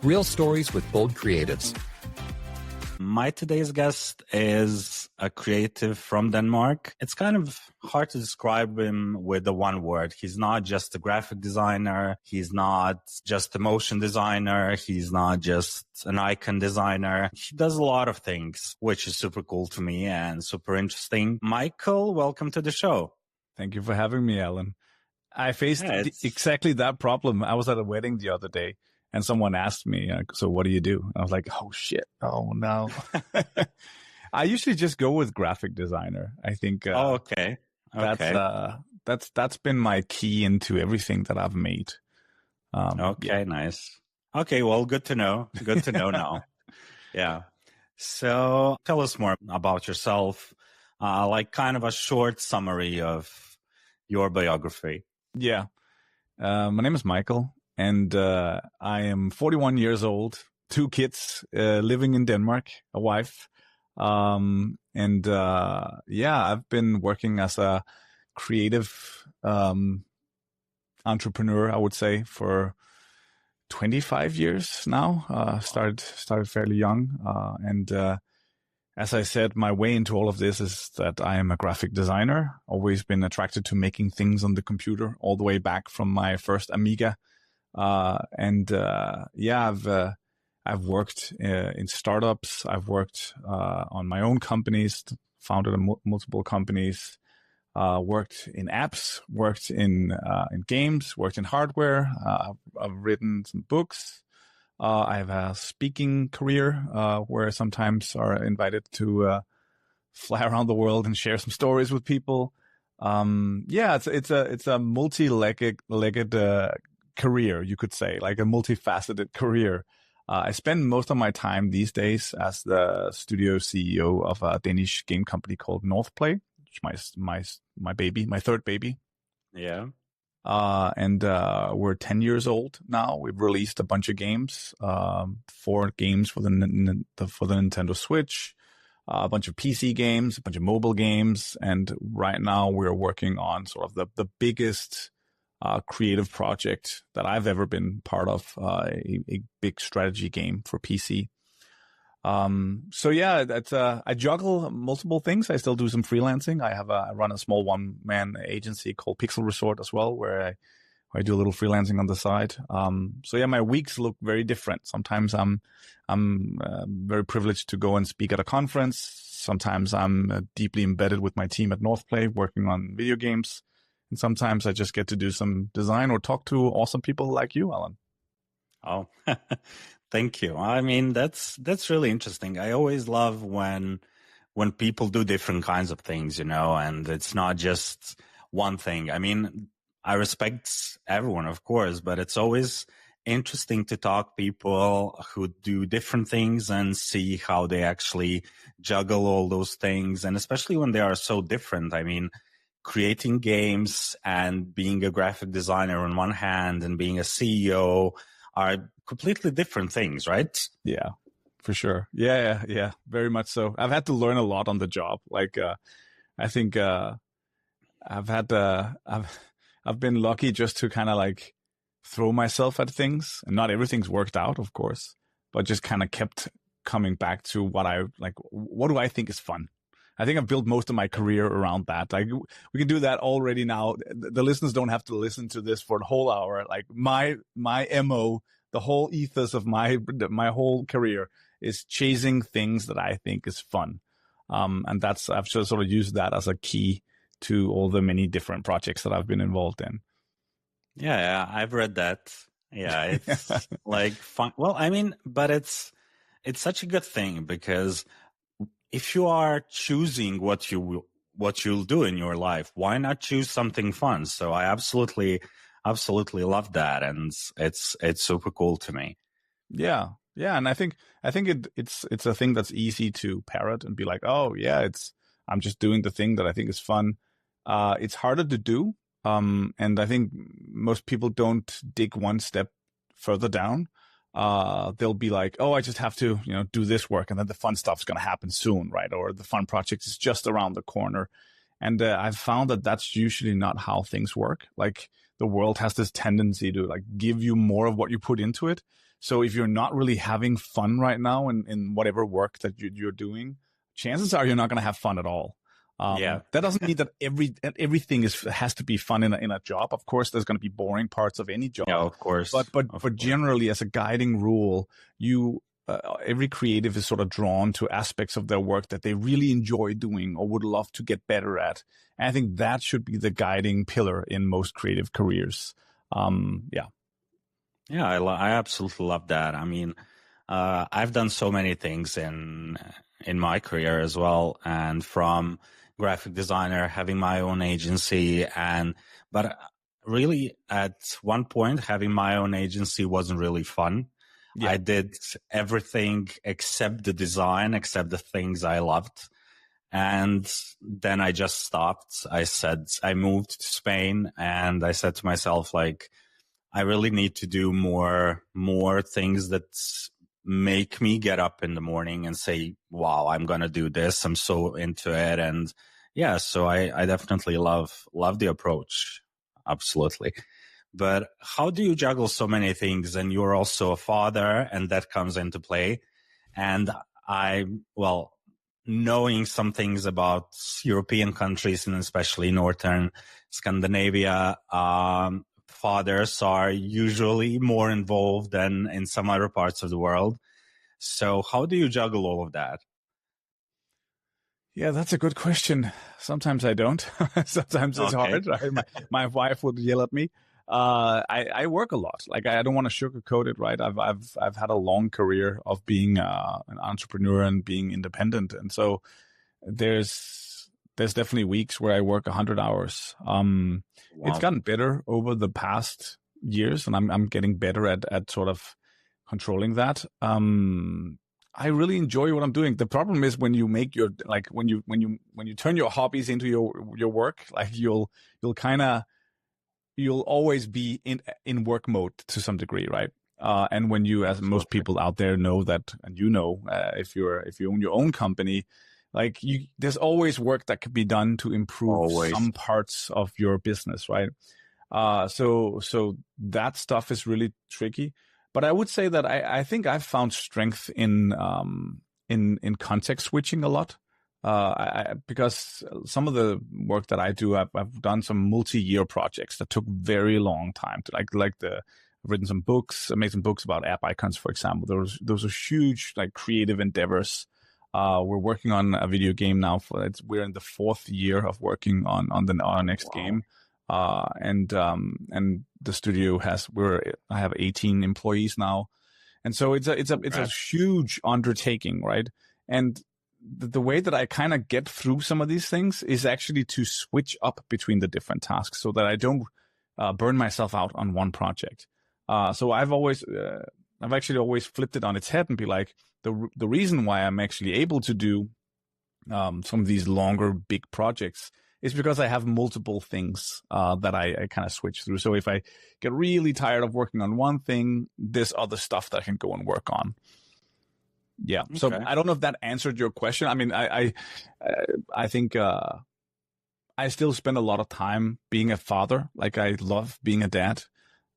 Real stories with bold creatives. My today's guest is a creative from Denmark. It's kind of hard to describe him with the one word. He's not just a graphic designer. He's not just a motion designer. He's not just an icon designer. He does a lot of things, which is super cool to me and super interesting. Michael, welcome to the show. Thank you for having me, Alan. I faced exactly that problem. I was at a wedding the other day. And someone asked me, so what do you do? And I was like, oh, shit. Oh, no. I usually just go with graphic designer. I think okay. That's been my key into everything that I've made. Nice. Okay, well, good to know. Good to know now. Yeah. So tell us more about yourself, like kind of a short summary of your biography. Yeah. My name is Michael. And I am 41 years old, 2 kids, living in Denmark, a wife. I've been working as a creative entrepreneur, I would say, for 25 years now. Started fairly young. As I said, my way into all of this is that I am a graphic designer, always been attracted to making things on the computer all the way back from my first Amiga. I've worked in startups. I've worked on my own companies, founded multiple companies, worked in apps, worked in games, worked in hardware. I've written some books. I have a speaking career where I sometimes are invited to fly around the world and share some stories with people. It's a multi-legged career, you could say, like a multifaceted career. I spend most of my time these days as the studio CEO of a Danish game company called Northplay, which is my baby, my third baby. Yeah. We're 10 years old now. We've released a bunch of games, 4 games for the Nintendo Switch, a bunch of PC games, a bunch of mobile games, and right now we're working on sort of the biggest creative project that I've ever been part of, a big strategy game for PC. I juggle multiple things. I still do some freelancing. I run a small one-man agency called Pixel Resort as well, where I do a little freelancing on the side. My weeks look very different. Sometimes I'm very privileged to go and speak at a conference. Sometimes I'm deeply embedded with my team at Northplay working on video games. And sometimes I just get to do some design or talk to awesome people like you, Alan. Oh, thank you. I mean, that's really interesting. I always love when people do different kinds of things, and it's not just one thing. I mean, I respect everyone, of course, but it's always interesting to talk people who do different things and see how they actually juggle all those things. And especially when they are so different. I mean, creating games and being a graphic designer on one hand and being a CEO are completely different things, right? Yeah, for sure. Yeah, very much so. I've had to learn a lot on the job. Like, I think I've been lucky just to kind of like throw myself at things, and not everything's worked out, of course, but just kind of kept coming back to what do I think is fun? I think I've built most of my career around that. Like, we can do that already now. The listeners don't have to listen to this for the whole hour. Like my MO, the whole ethos of my whole career is chasing things that I think is fun. And I've just sort of used that as a key to all the many different projects that I've been involved in. Yeah, I've read that. Yeah, it's like fun. Well, I mean, but it's such a good thing because if you are choosing what you'll do in your life, why not choose something fun? So I absolutely love that, and it's super cool to me. Yeah, and I think it's a thing that's easy to parrot and be like, oh yeah, I'm just doing the thing that I think is fun. It's harder to do, and I think most people don't dig one step further down. They'll be like, oh, I just have to, do this work, and then the fun stuff's going to happen soon, right? Or the fun project is just around the corner. And I've found that that's usually not how things work. Like, the world has this tendency to like give you more of what you put into it. So if you're not really having fun right now in whatever work that you're doing, chances are you're not going to have fun at all. That doesn't mean that everything has to be fun in a job. Of course, there's going to be boring parts of any job. Yeah, of course. But generally, as a guiding rule, every creative is sort of drawn to aspects of their work that they really enjoy doing or would love to get better at. And I think that should be the guiding pillar in most creative careers. Yeah, I absolutely love that. I mean, I've done so many things in my career as well, and from graphic designer, having my own agency, but really at one point having my own agency wasn't really fun. Yeah. I did everything except the design, except the things I loved. And then I just stopped. I moved to Spain, and I said to myself, like, I really need to do more things that make me get up in the morning and say, wow, I'm going to do this. I'm so into it. And yeah, so I definitely love the approach. Absolutely. But how do you juggle so many things? And you're also a father, and that comes into play. And knowing some things about European countries and especially Northern Scandinavia, fathers are usually more involved than in some other parts of the world. So how do you juggle all of that? Yeah, that's a good question. Sometimes I don't. Sometimes it's hard. Right? My wife would yell at me. I work a lot. Like, I don't want to sugarcoat it, right? I've had a long career of being an entrepreneur and being independent, and so there's definitely weeks where I work 100 hours. Wow. It's gotten better over the past years, and I'm getting better at sort of controlling that. I really enjoy what I'm doing. The problem is when you make when you turn your hobbies into your work, like you'll always be in work mode to some degree, right? And when you, as most people out there know that, and if you own your own company, like there's always work that could be done to improve some parts of your business, right? So that stuff is really tricky. But I would say that I think I've found strength in context switching a lot. Because some of the work that I do, I've done some multi-year projects that took very long time to I've written some books, made some books about app icons, for example. Those are huge, like, creative endeavors. We're working on a video game now. We're in the 4th year of working on our next game. And the studio I have 18 employees now. And so it's a huge undertaking, right? And the way that I kind of get through some of these things is actually to switch up between the different tasks so that I don't burn myself out on one project. So I've actually always flipped it on its head and be like, the reason why I'm actually able to do some of these longer, big projects is because I have multiple things that I kind of switch through. So if I get really tired of working on one thing, there's other stuff that I can go and work on. Yeah. Okay. So I don't know if that answered your question. I mean, I think I still spend a lot of time being a father. Like, I love being a dad.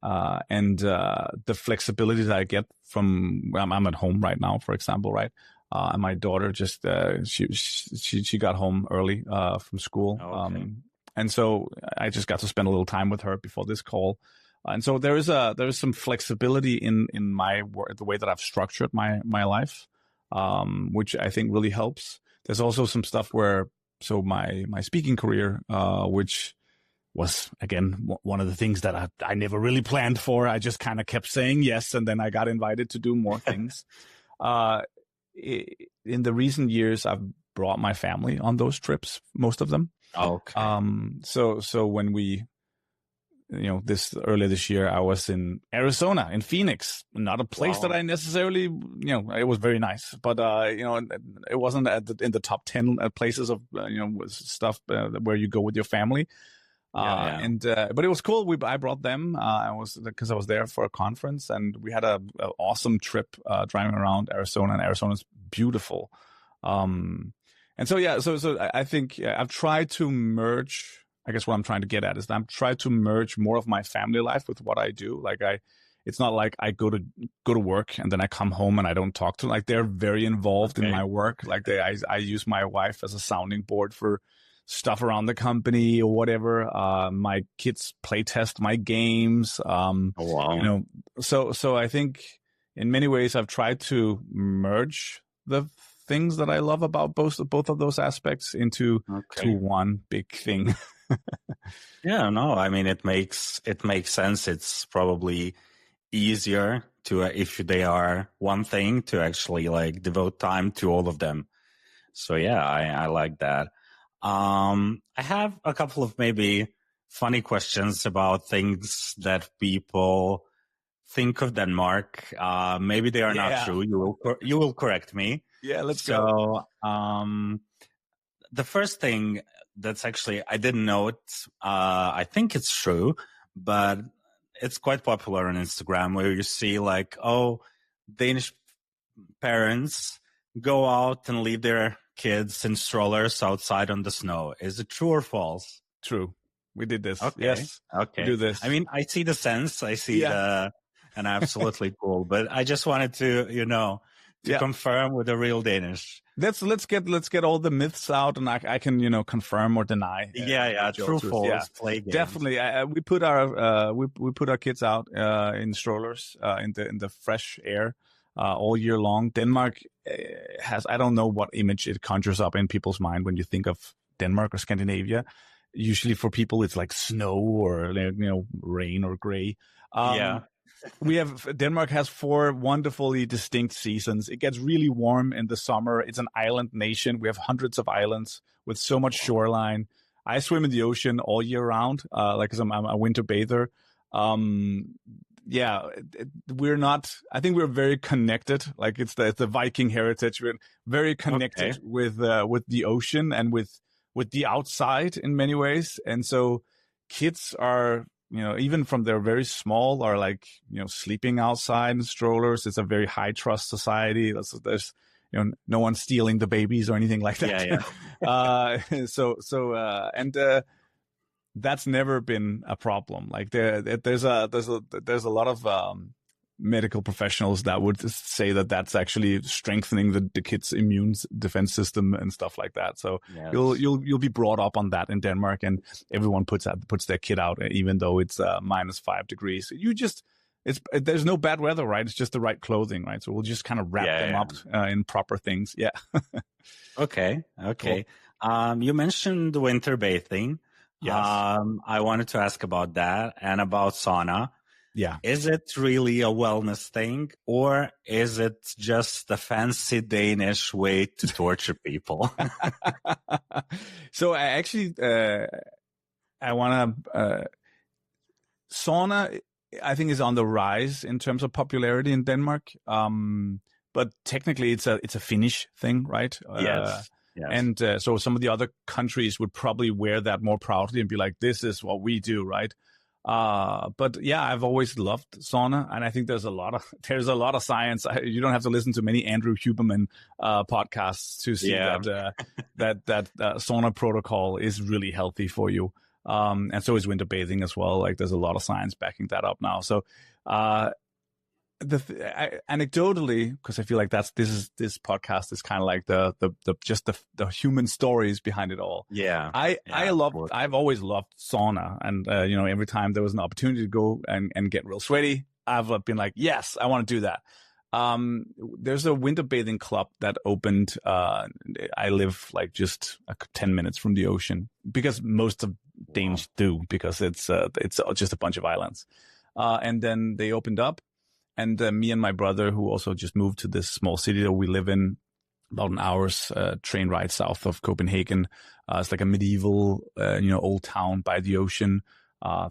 And the flexibility that I get from, I'm at home right now, for example, right? And my daughter just, she got home early from school. Okay. And so I just got to spend a little time with her before this call. And so there is some flexibility in my work, the way that I've structured my life, which I think really helps. There's also some stuff where, so my speaking career, which was, again, one of the things that I never really planned for. I just kind of kept saying yes, and then I got invited to do more things. In the recent years, I've brought my family on those trips, most of them. Okay. So when we, earlier this year, I was in Arizona, in Phoenix, not a place that I necessarily, it was very nice, but, it wasn't in the top 10 places of, stuff where you go with your family. But it was cool. I brought them, because I was there for a conference, and we had an awesome trip, driving around Arizona, and Arizona's beautiful. So I think I've tried to merge I guess what I'm trying to get at is that I'm trying to merge more of my family life with what I do. Like it's not like I go to work and then I come home and I don't talk to them. Like they're very involved in my work. Like I use my wife as a sounding board for stuff around the company or whatever. My kids play test my games. Oh, wow. You know, so I think in many ways I've tried to merge the things that I love about both of those aspects into to one big thing. Yeah, no, I mean, it makes sense. It's probably easier to, if they are one thing, to actually like devote time to all of them. So yeah, I like that. I have a couple of maybe funny questions about things that people think of Denmark. Maybe they are not true. You will correct me. Yeah, let's go. So, the first thing that's actually, I didn't know it. I think it's true, but it's quite popular on Instagram where you see like, oh, Danish parents go out and leave their kids in strollers outside on the snow. Is it true or false? True. We did this. Okay. Yes. Okay. We do this. I mean, I see the sense. I see and absolutely cool. But I just wanted to, confirm with the real Danish. Let's get all the myths out, and I can confirm or deny. True, false, yeah. Play games. Definitely. We put our kids out in strollers in the fresh air all year long. Denmark has, I don't know what image it conjures up in people's mind when you think of Denmark or Scandinavia. Usually for people it's like snow or rain or gray. Denmark has 4 wonderfully distinct seasons. It gets really warm in the summer. It's an island nation. We have hundreds of islands with so much shoreline. I swim in the ocean all year round, because I'm a winter bather. We're not. I think we're very connected. Like it's the Viking heritage. We're very connected with the ocean and with the outside in many ways. And so kids are, even from they're very small, are like, sleeping outside in strollers. It's a very high trust society. There's no one stealing the babies or anything like that. That's never been a problem. Like there's a lot of medical professionals that would say that that's actually strengthening the kid's immune defense system and stuff like that. So you'll be brought up on that in Denmark, and everyone puts their kid out, even though it's -5 degrees. There's no bad weather, right? It's just the right clothing, right? So we'll just kind of wrap them up in proper things. Yeah. Okay. Cool. You mentioned winter bathing. Yes. I wanted to ask about that and about sauna. Yeah. Is it really a wellness thing, or is it just a fancy Danish way to torture people? So I actually, I want to, sauna, I think, is on the rise in terms of popularity in Denmark. But technically it's a Finnish thing, right? Yes. And so some of the other countries would probably wear that more proudly and be like, this is what we do, right? But yeah, I've always loved sauna, and I think there's a lot of science. You don't have to listen to many Andrew Huberman podcasts to see that sauna protocol is really healthy for you. And so is winter bathing as well. Like there's a lot of science backing that up now. So anecdotally, because I feel like this podcast is kind of like the human stories behind it all. Yeah, I've always loved sauna, and every time there was an opportunity to go and get real sweaty, I've been like, yes, I want to do that. There's a winter bathing club that opened. I live like just 10 minutes from the ocean, because most of Danes do, because it's just a bunch of islands. And then they opened up. And me and my brother, who also just moved to this small city that we live in, about an hour's train ride south of Copenhagen. It's like a medieval, old town by the ocean.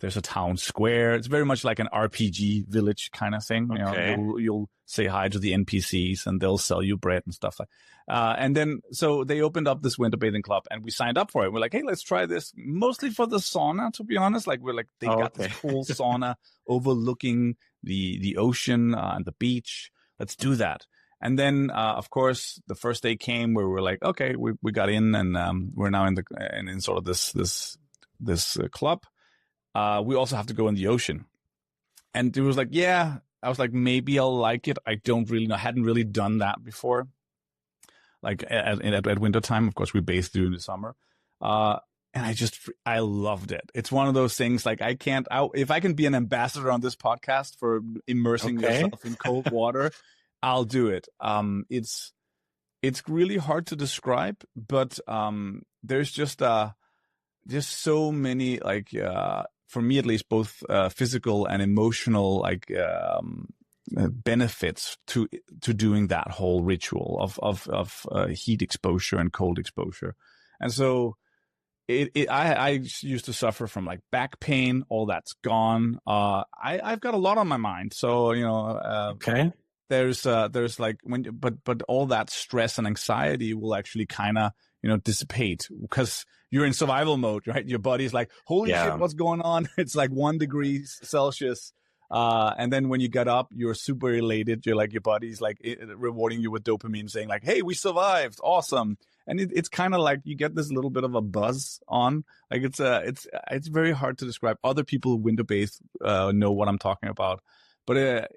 There's a town square. It's very much like an RPG village kind of thing. Okay. You'll say hi to the NPCs and they'll sell you bread and stuff. And then, so they opened up this winter bathing club and we signed up for it. We're like, hey, let's try this. Mostly for the sauna, to be honest. Like they got this cool sauna overlooking the ocean and the beach. Let's do that. And then, of course, the first day came where we were like, okay, we got in, and we're now in sort of this club, we also have to go in the ocean. And it was like, yeah, I was like, maybe I'll like it. I don't really know. I hadn't really done that before. Like at winter time, of course, we bathed during the summer. And I loved it. It's one of those things like if I can be an ambassador on this podcast for immersing yourself in cold water, I'll do it. It's really hard to describe, but there's just so many like for me at least, both physical and emotional like benefits to doing that whole ritual of heat exposure and cold exposure. And so I used to suffer from like back pain. All that's gone. I've got a lot on my mind. So, there's like but all that stress and anxiety will actually kind of, dissipate because you're in survival mode, right? Your body's like, holy shit, what's going on? It's like 1 degree Celsius. And then when you get up, you're super elated. You're like, your body's like rewarding you with dopamine saying like, hey, we survived. Awesome. And it's kind of like you get this little bit of a buzz on. Like it's very hard to describe. Other people who winter bathe know what I'm talking about, but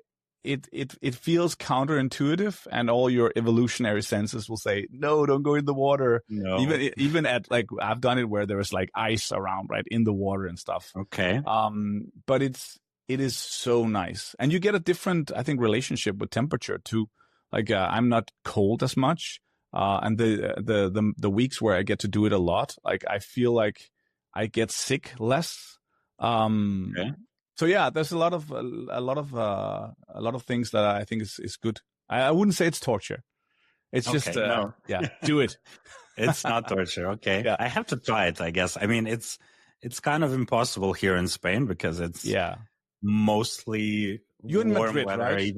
it feels counterintuitive, and all your evolutionary senses will say, no, don't go in the water. No. Even at like I've done it where there is like ice around, right, in the water and stuff. Okay. But it is so nice, and you get a different, I think, relationship with temperature too. Like I'm not cold as much. And the weeks where I get to do it a lot, like I feel like I get sick less. Okay. So yeah, there's a lot of things that I think is good. I wouldn't say it's torture. It's just no. Yeah, do it. It's not torture. Okay, yeah. I have to try it, I guess. I mean, it's kind of impossible here in Spain because it's mostly you're in Madrid, weather, right?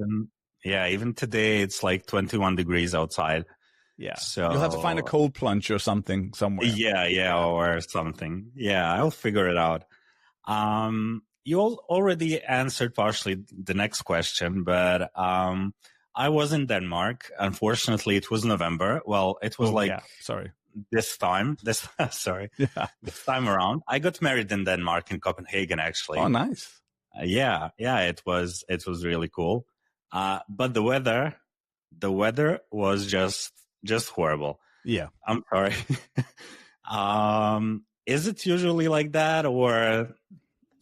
Even today it's like 21 degrees outside. Yeah. So you'll have to find a cold plunge or something somewhere. Yeah, or something. Yeah, I'll figure it out. You already answered partially the next question, but I was in Denmark. Unfortunately, it was November. Well, it was this time around. I got married in Denmark, in Copenhagen, actually. Oh, nice. Yeah, it was really cool. But the weather was just horrible. Yeah. I'm sorry. Is it usually like that, or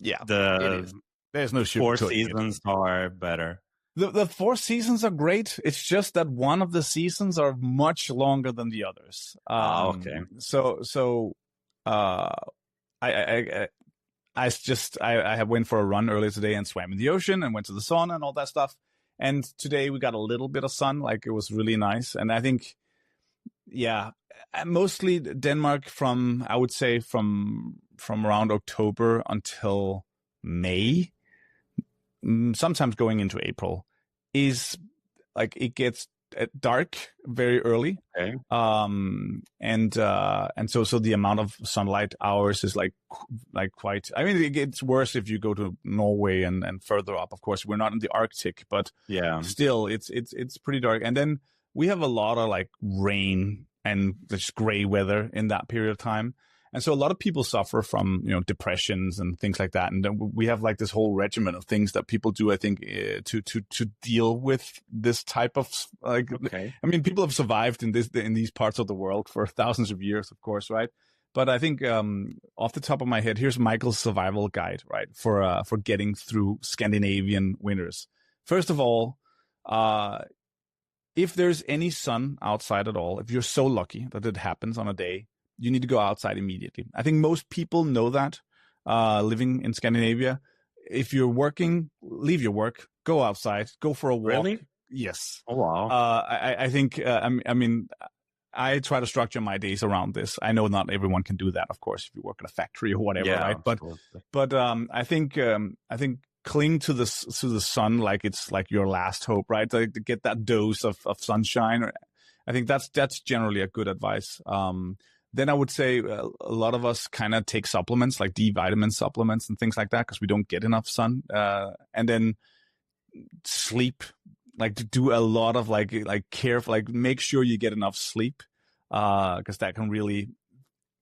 there's no 4 seasons are better? The 4 seasons are great. It's just that one of the seasons are much longer than the others. Okay. So I went for a run earlier today and swam in the ocean and went to the sauna and all that stuff. And today we got a little bit of sun. Like it was really nice. And I think, mostly Denmark I would say from around October until May, sometimes going into April, is like it gets dark very early. Okay. And so the amount of sunlight hours is like quite, I mean, it gets worse if you go to Norway and further up. Of course, we're not in the Arctic, but still it's pretty dark. And then we have a lot of like rain and just gray weather in that period of time. And so a lot of people suffer from, depressions and things like that. And then we have like this whole regimen of things that people do, I think, to deal with this type of like, I mean, people have survived in these parts of the world for thousands of years, of course, right? But I think off the top of my head, here's Michael's survival guide, right, for getting through Scandinavian winters. First of all, if there's any sun outside at all, if you're so lucky that it happens on a day, you need to go outside immediately. I think most people know that, living in Scandinavia. If you're working, leave your work, go outside, go for a walk. Really? Yes. Oh, wow. I think, I mean, I try to structure my days around this. I know not everyone can do that, of course, if you work in a factory or whatever, right? But I think cling to the sun like it's like your last hope, right? To get that dose of sunshine. I think that's generally a good advice. Then I would say a lot of us kind of take supplements like D vitamin supplements and things like that because we don't get enough sun. And then sleep, like to do a lot of like careful, like make sure you get enough sleep because that can really,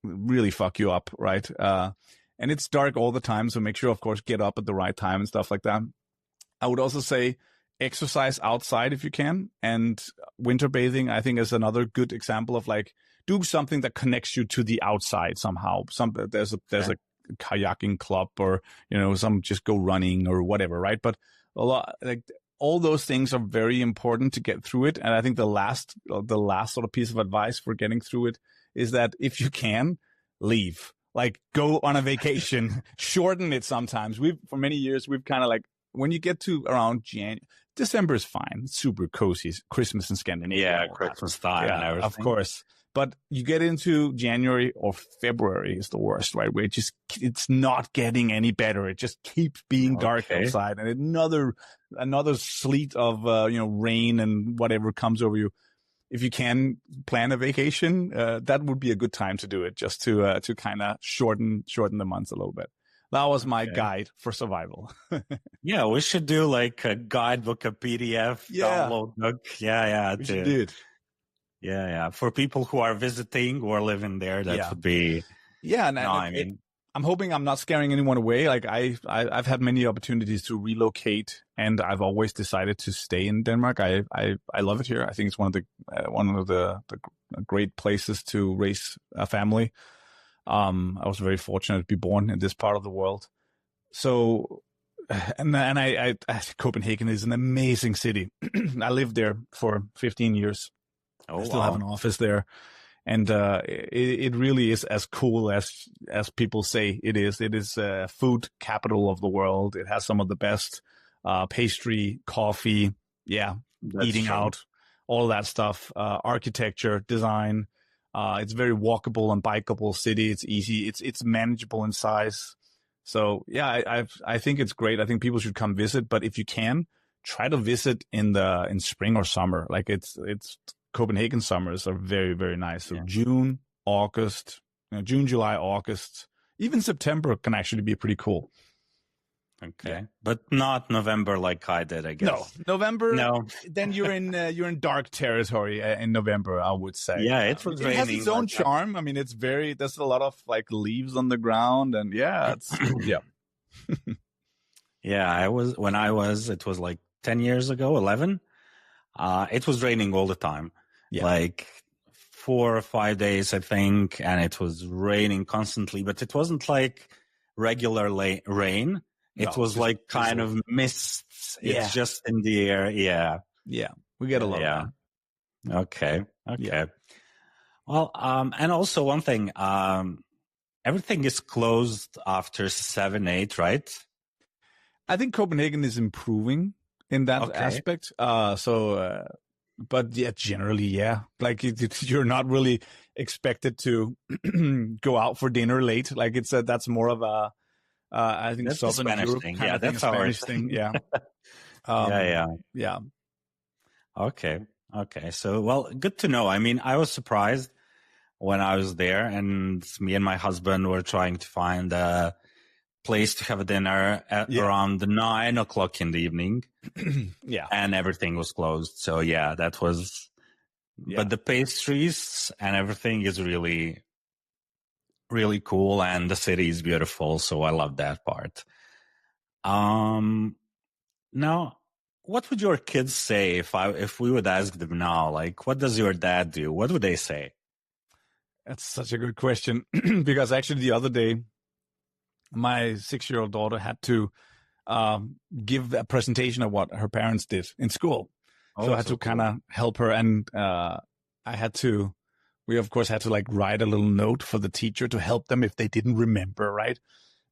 really fuck you up, right? and it's dark all the time. So make sure, of course, get up at the right time and stuff like that. I would also say exercise outside if you can, and winter bathing, I think, is another good example of like, do something that connects you to the outside somehow. There's a kayaking club, or, you know, some just go running or whatever, right? But a lot, like, all those things are very important to get through it. And I think the last sort of piece of advice for getting through it is that if you can, leave. Like, go on a vacation, shorten it sometimes. For many years, we've kind of like, when you get to around December is fine. It's super cozy. Christmas in Scandinavia. Yeah, Christmas time and everything. Of course. But you get into January or February is the worst, right? Where it's not getting any better. It just keeps being dark outside, and another sleet of rain and whatever comes over you. If you can plan a vacation, that would be a good time to do it, just to kind of shorten the months a little bit. That was my guide for survival. Yeah, we should do like a guidebook, a PDF download book. Yeah, we should do it. Yeah. For people who are visiting or living there, that would be. Yeah, and I'm hoping I'm not scaring anyone away. Like, I've had many opportunities to relocate, and I've always decided to stay in Denmark. I love it here. I think it's one of the great places to raise a family. I was very fortunate to be born in this part of the world. So, and I Copenhagen is an amazing city. I lived there for 15 years. I still have an office there. And it really is as cool as people say it is. It is a food capital of the world. It has some of the best pastry, coffee, eating out, all that stuff, architecture, design. It's very walkable and bikeable city. It's easy. It's manageable in size. So yeah, I think it's great. I think people should come visit. But if you can, try to visit in spring or summer. Like, it's Copenhagen summers are very, very nice. So June, August, June, July, August, even September can actually be pretty cool. Okay, but not November like I did, I guess. No, November. No, then you're in dark territory in November, I would say. Yeah, it was raining. It has its own charm. I mean, there's a lot of like leaves on the ground, and it's Yeah, it was like 10 years ago, 11. It was raining all the time. Yeah. Like 4 or 5 days, I think, and it was raining constantly, but it wasn't like regular rain. It was like kind of mists. Yeah. It's just in the air. Yeah. Yeah. We get a lot of that. Okay. Yeah. Well, and also one thing, everything is closed after 7, 8, right? I think Copenhagen is improving in that aspect. But yeah, generally, like you're not really expected to go out for dinner late. Like, that's more of a, I think that's Southern Europe thing. kind of thing, Spanish thing. Yeah. Yeah. Okay. So, well, good to know. I mean, I was surprised when I was there, and me and my husband were trying to find a place to have a dinner at around 9 o'clock in the evening. And everything was closed. So that was, but the pastries and everything is really, really cool. And the city is beautiful. So I love that part. Now, what would your kids say if we would ask them now, like, what does your dad do? What would they say? That's such a good question. Because actually the other day, my 6-year-old daughter had to give a presentation of what her parents did in school. So I had to kind of help her. And we of course had to like write a little note for the teacher to help them if they didn't remember, right?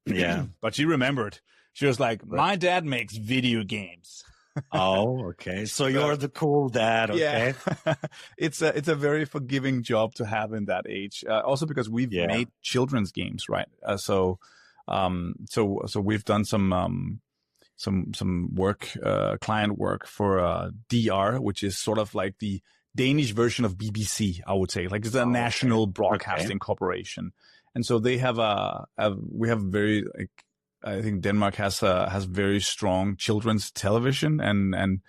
Yeah. But she remembered. She was like, my dad makes video games. Oh, okay. So you're the cool dad, okay? Yeah. It's a very forgiving job to have in that age. Also because we've made children's games, right? So we've done some work, client work for DR, which is sort of like the Danish version of BBC, I would say. Like, it's a national broadcasting corporation, and so they have we have very, like, I think Denmark has very strong children's television and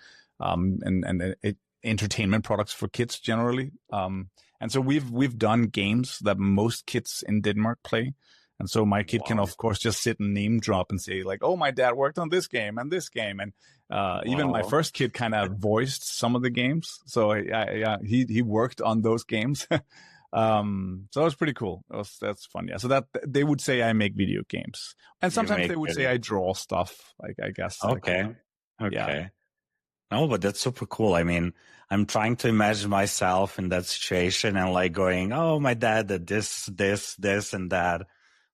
entertainment products for kids generally. And so we've done games that most kids in Denmark play. And so my kid can, Wow. of course, just sit and name drop and say like, oh, my dad worked on this game and this game. And even my Wow. first kid kind of voiced some of the games. So he worked on those games. So it was pretty cool. That's fun. Yeah. So that they would say I make video games, and You sometimes make they would say video. I draw stuff. Like, I guess. Okay. Yeah. Okay. No, but that's super cool. I mean, I'm trying to imagine myself in that situation and like going, oh, my dad did this, and that.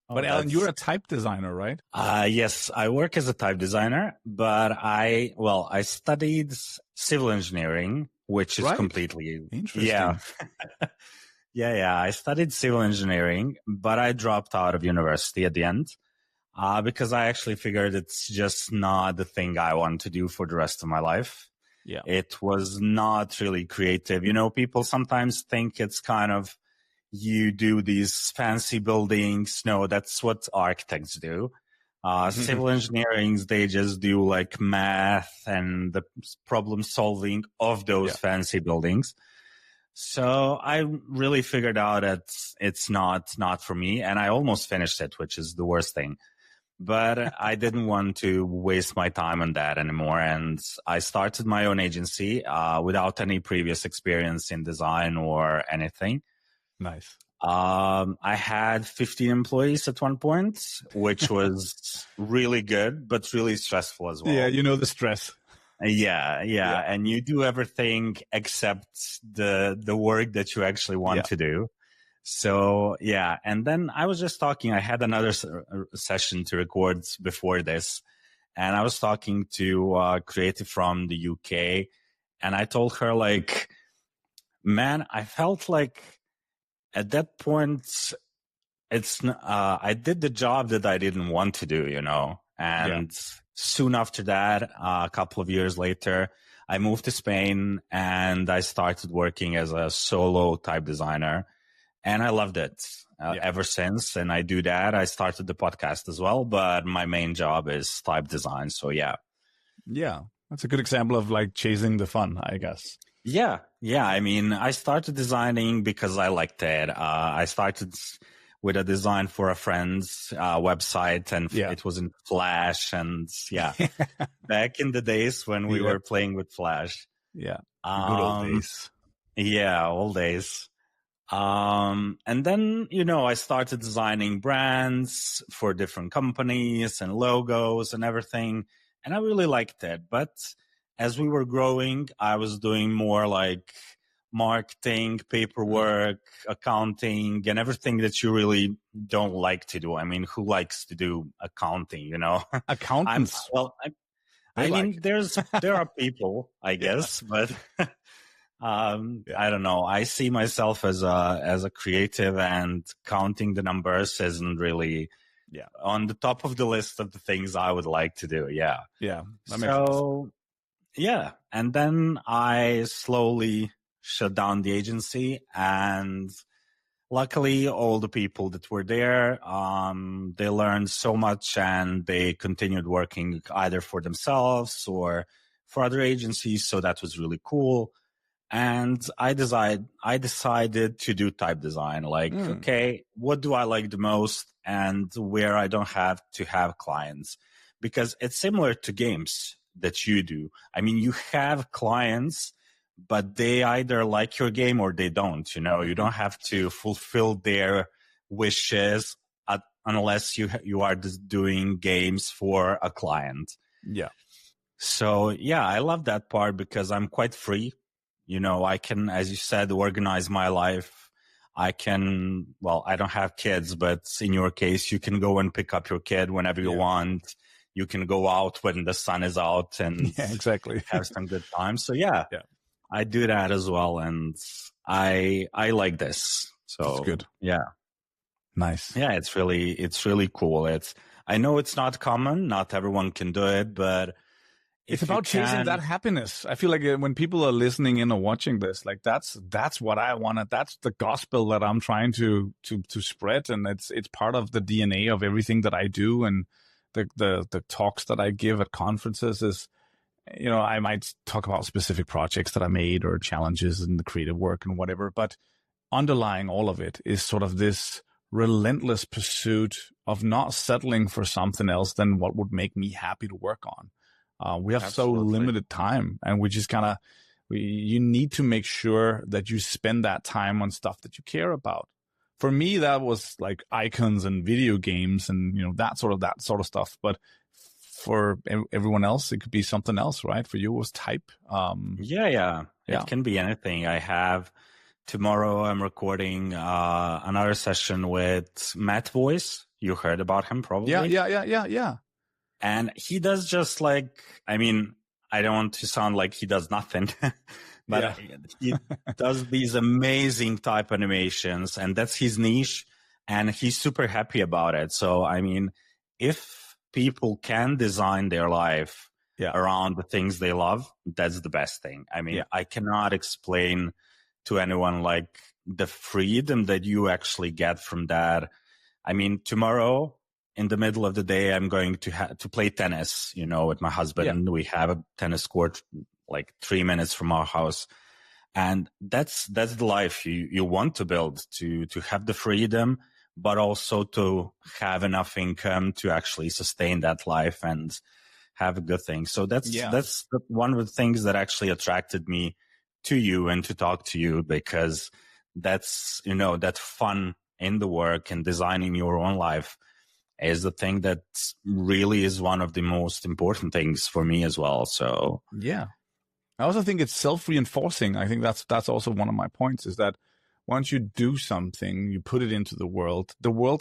Oh, But Alan, you're a type designer, right? Yes, I work as a type designer, but I studied civil engineering, which is Right. completely, Interesting. yeah. Yeah. I studied civil engineering, but I dropped out of university at the end. Because I actually figured it's just not the thing I want to do for the rest of my life. Yeah. It was not really creative. You know, people sometimes think it's kind of, you do these fancy buildings. No, that's what architects do. Civil engineering, they just do like math and the problem solving of those fancy buildings. So I really figured out that it's not for me, and I almost finished it, which is the worst thing. But I didn't want to waste my time on that anymore. And I started my own agency without any previous experience in design or anything. Nice. I had 15 employees at one point, which was really good, but really stressful as well. Yeah, you know the stress. Yeah. And you do everything except the work that you actually want to do. So, yeah. And then I was just talking, I had another session to record before this, and I was talking to a creative from the UK, and I told her like, man, I felt like at that point, I did the job that I didn't want to do, you know, and soon after that, a couple of years later, I moved to Spain and I started working as a solo type designer. And I loved it ever since. And I do that. I started the podcast as well, but my main job is type design. So, yeah. Yeah. That's a good example of like chasing the fun, I guess. Yeah. I mean, I started designing because I liked it. I started with a design for a friend's website, and it was in Flash. And back in the days when we were playing with Flash. Yeah. Good old days. Yeah, old days. And then, you know, I started designing brands for different companies and logos and everything. And I really liked it. But as we were growing, I was doing more like marketing, paperwork, accounting, and everything that you really don't like to do. I mean, who likes to do accounting, you know? Accountants. I mean, there are people, I guess, but I don't know. I see myself as a creative, and counting the numbers isn't really on the top of the list of the things I would like to do. Yeah. That makes sense. Yeah. And then I slowly shut down the agency, and luckily all the people that were there, they learned so much, and they continued working either for themselves or for other agencies. So that was really cool. And I decided to do type design. Like, okay, what do I like the most, and where I don't have to have clients? Because it's similar to games that you do. I mean, you have clients, but they either like your game or they don't. You know, you don't have to fulfill their wishes unless you are just doing games for a client. Yeah. So, yeah, I love that part because I'm quite free. You know, I can, as you said, organize my life. I don't have kids, but in your case, you can go and pick up your kid whenever you want. You can go out when the sun is out and exactly. have some good time. So, I do that as well. And I like this. So that's good. Yeah. Nice. Yeah, it's really cool. I know it's not common. Not everyone can do it, but it's about chasing that happiness. I feel like when people are listening in or watching this, like that's what I wanted. That's the gospel that I'm trying to spread, and it's part of the DNA of everything that I do, and the talks that I give at conferences is, you know, I might talk about specific projects that I made or challenges in the creative work and whatever, but underlying all of it is sort of this relentless pursuit of not settling for something else than what would make me happy to work on. We have so limited time, and we just kind of, you need to make sure that you spend that time on stuff that you care about. For me, that was like icons and video games and, that sort of stuff. But for everyone else, it could be something else, right? For you, it was type. Yeah. It can be anything. Tomorrow I'm recording another session with Matt Voice. You heard about him probably. Yeah. And he does just like, I don't want to sound like he does nothing, but he does these amazing type animations, and that's his niche, and he's super happy about it. So, if people can design their life around the things they love, that's the best thing. I cannot explain to anyone like the freedom that you actually get from that. Tomorrow in the middle of the day, I'm going to play tennis, with my husband. We have a tennis court like 3 minutes from our house. And that's the life you want to build, to have the freedom, but also to have enough income to actually sustain that life and have a good thing. So that's one of the things that actually attracted me to you and to talk to you, because that's, that fun in the work and designing your own life is the thing that really is one of the most important things for me as well. So yeah, I also think it's self-reinforcing. I think that's also one of my points, is that once you do something, you put it into the world's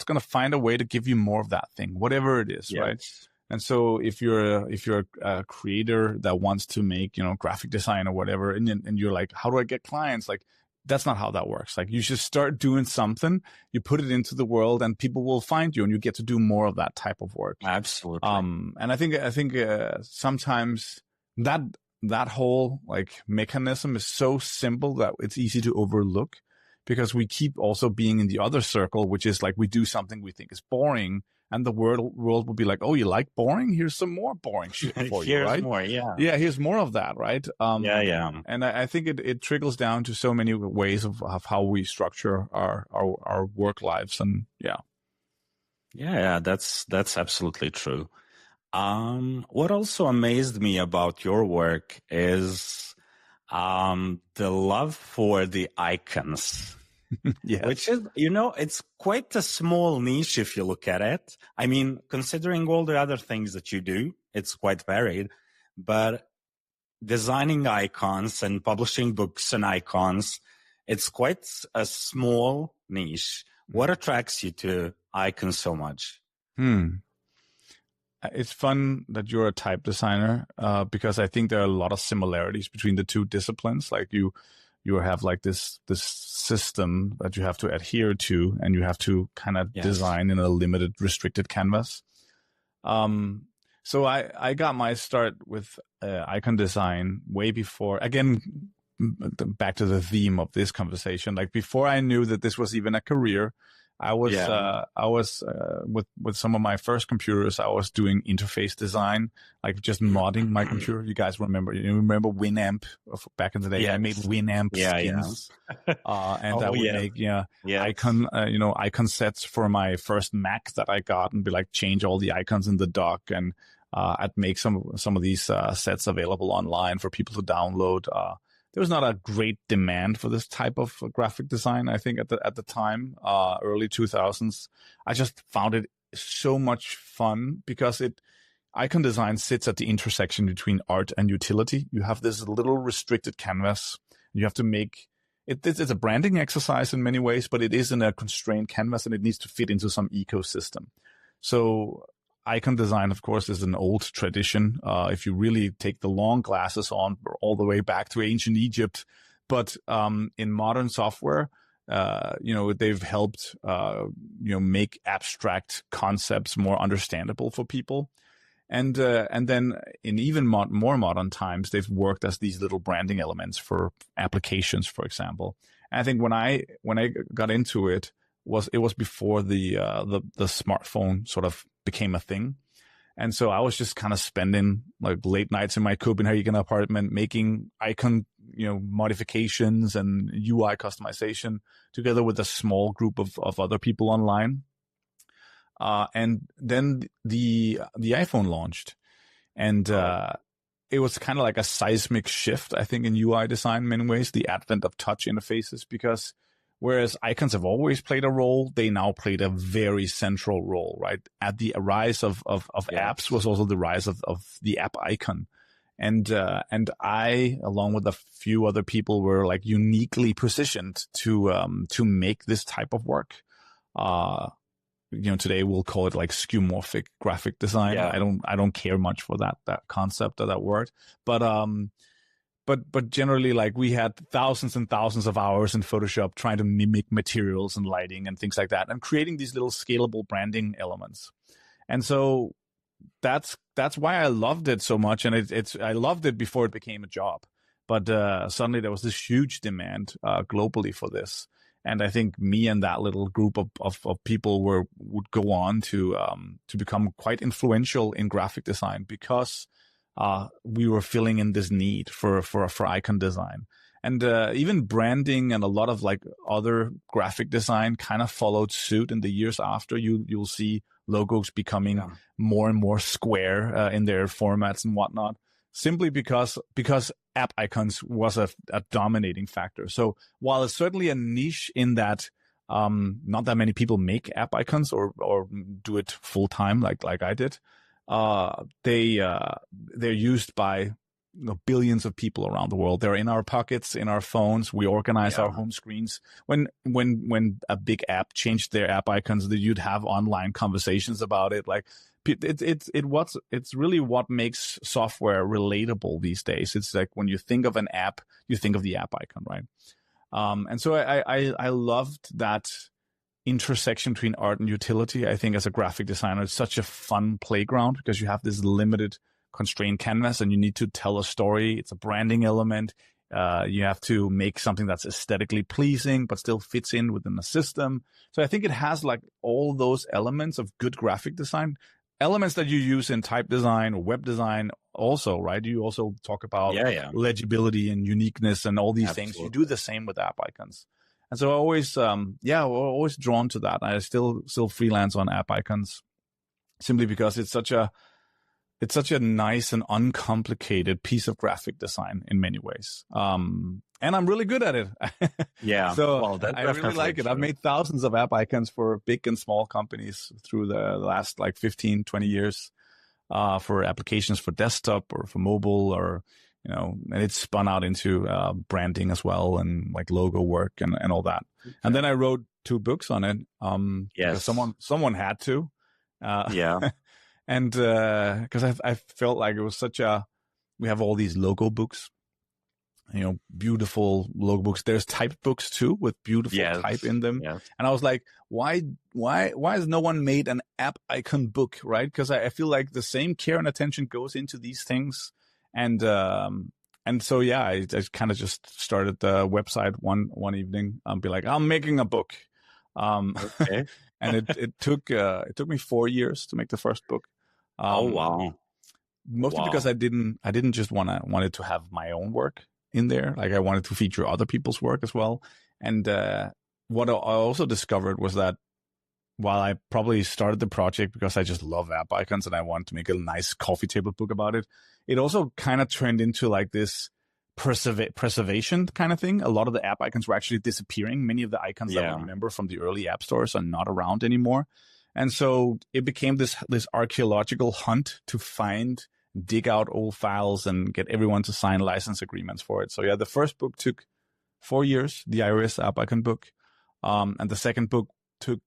going to find a way to give you more of that thing, whatever it is, right? And so if you're a creator that wants to make, graphic design or whatever, and you're like, how do I get clients? Like, that's not how that works. Like, you should start doing something, you put it into the world, and people will find you, and you get to do more of that type of work. Absolutely. And I think sometimes that whole like mechanism is so simple that it's easy to overlook, because we keep also being in the other circle, which is like we do something we think is boring, and the world will be like, oh, you like boring? Here's some more boring shit for you, right? Here's more, yeah. Yeah, here's more of that, right? Yeah. And I think it trickles down to so many ways of how we structure our work lives, and yeah, that's absolutely true. What also amazed me about your work is the love for the icons. Yes. Which is, it's quite a small niche if you look at it. Considering all the other things that you do, it's quite varied. But designing icons and publishing books and icons, it's quite a small niche. What attracts you to icons so much? It's fun that you're a type designer, because I think there are a lot of similarities between the two disciplines. Like you have like this system that you have to adhere to, and you have to kind of design in a limited, restricted canvas. So I got my start with icon design way before. Again, back to the theme of this conversation. Like, before I knew that this was even a career, I was with some of my first computers, I was doing interface design, like just modding my computer. You guys remember Winamp back in the day? Yes. I made Winamp skins. And I would make icon sets for my first Mac that I got, and be like, change all the icons in the dock, and I'd make some of these sets available online for people to download. There was not a great demand for this type of graphic design, I think, at the time, early 2000s. I just found it so much fun, because icon design sits at the intersection between art and utility. You have this little restricted canvas. You have to make it. It's a branding exercise in many ways, but it is in a constrained canvas, and it needs to fit into some ecosystem. So icon design, of course, is an old tradition. If you really take the long glasses on, all the way back to ancient Egypt. But in modern software, they've helped make abstract concepts more understandable for people. And then in even more modern times, they've worked as these little branding elements for applications, for example. And I think when I got into it, it was before the smartphone sort of became a thing. And so I was just kind of spending like late nights in my Copenhagen apartment making icon modifications and UI customization together with a small group of other people online. And then the iPhone launched, and it was kind of like a seismic shift, I think, in UI design in many ways, the advent of touch interfaces, because whereas icons have always played a role, they now played a very central role, right? At the rise of apps was also the rise of the app icon. And I, along with a few other people, were like uniquely positioned to make this type of work. Today we'll call it like skeuomorphic graphic design. Yeah. I don't care much for that concept or that word, but generally, like, we had thousands and thousands of hours in Photoshop trying to mimic materials and lighting and things like that, and creating these little scalable branding elements. And so that's why I loved it so much, and I loved it before it became a job. But suddenly there was this huge demand globally for this. And I think me and that little group of people would go on to become quite influential in graphic design, because we were filling in this need for icon design. And even branding and a lot of like other graphic design kind of followed suit in the years after. You'll see logos becoming more and more square in their formats and whatnot, simply because app icons was a dominating factor. So while it's certainly a niche in that not that many people make app icons or do it full time like I did, they're used by billions of people around the world. They're in our pockets, in our phones. We organize our home screens. When a big app changed their app icons, that you'd have online conversations about it. Like, it's really what makes software relatable these days. It's like when you think of an app, you think of the app icon, right? And so I loved that intersection between art and utility. I think as a graphic designer, it's such a fun playground, because you have this limited constrained canvas and you need to tell a story. It's a branding element. You have to make something that's aesthetically pleasing but still fits in within the system. So I think it has like all those elements of good graphic design, elements that you use in type design or web design also, right? You also talk about legibility and uniqueness and all these things. You do the same with app icons. And so I always, we're always drawn to that. I still freelance on app icons, simply because it's such a nice and uncomplicated piece of graphic design in many ways. And I'm really good at it. So I really like it. I've made thousands of app icons for big and small companies through the last like 15, 20 years, for applications for desktop or for mobile, or, and it's spun out into branding as well, and like logo work and all that. Okay. And then I wrote 2 books on it. Someone had to. And because I felt like it was we have all these logo books, beautiful logo books. There's typed books too, with beautiful type in them. Yes. And I was like, why has no one made an app icon book, right? Because I feel like the same care and attention goes into these things. And so, I kind of just started the website one evening. Be like, I'm making a book. Okay. And it took me 4 years to make the first book. Mostly because I didn't just wanted to have my own work in there. Like, I wanted to feature other people's work as well. And what I also discovered was that while I probably started the project because I just love app icons and I wanted to make a nice coffee table book about it, it also kind of turned into like this preservation kind of thing. A lot of the app icons were actually disappearing. Many of the icons that I remember from the early app stores are not around anymore. And so it became this archaeological hunt to dig out old files and get everyone to sign license agreements for it. So the first book took 4 years, the iOS app icon book. And the second book took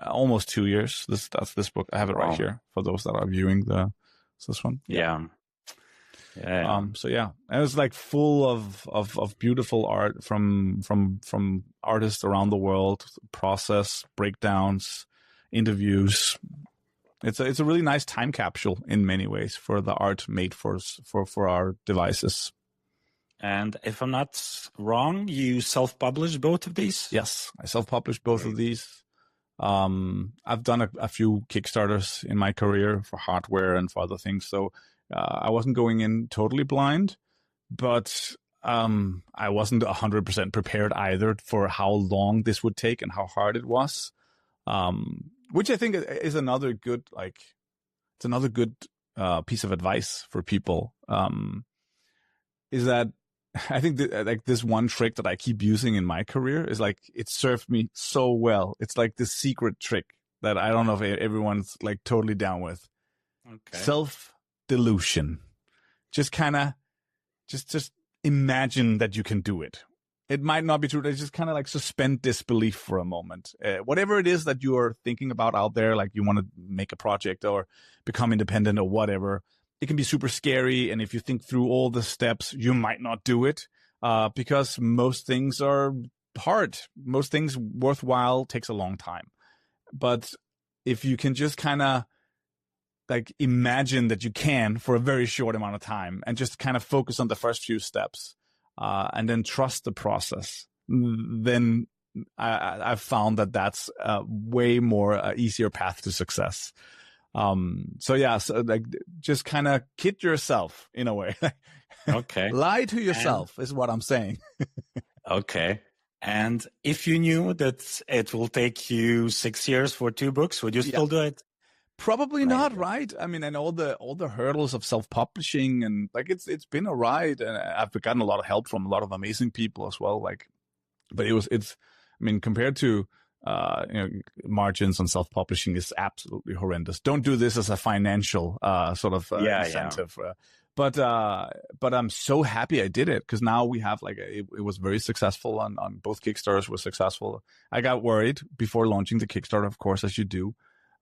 almost 2 years. That's this book. I have it right here for those that are viewing this one. And it was like full of beautiful art from artists around the world, process breakdowns, interviews. It's a really nice time capsule in many ways for the art made for our devices. And if I'm not wrong, you self-published both of these? Yes, I self-published both of these. I've done a few Kickstarters in my career for hardware and for other things, so I wasn't going in totally blind, but I wasn't 100% prepared either for how long this would take and how hard it was. Which I think is another good, it's another good piece of advice for people. Is that I think this one trick that I keep using in my career is like, it served me so well. It's like this secret trick that I don't know if everyone's like totally down with. Okay. Self-delusion. Just kind of, just imagine that you can do it. It might not be true. They just kind of like suspend disbelief for a moment. Whatever it is that you are thinking about out there, like you want to make a project or become independent or whatever, it can be super scary. And if you think through all the steps, you might not do it because most things are hard. Most things worthwhile takes a long time. But if you can just kind of like imagine that you can for a very short amount of time and just kind of focus on the first few steps and then trust the process, then I've found that that's a way more easier path to success. So like just kind of kid yourself in a way. Okay. Lie to yourself is what I'm saying. Okay. And if you knew that it will take you 6 years for 2 books, would you still do it? Probably not, right? I mean, and all the hurdles of self-publishing, and like it's been a ride, and I've gotten a lot of help from a lot of amazing people as well. Like, but I mean, compared to margins on self-publishing is absolutely horrendous. Don't do this as a financial sort of incentive. Yeah. But I'm so happy I did it because now we have like it was very successful on both Kickstarters were successful. I got worried before launching the Kickstarter, of course, as you do.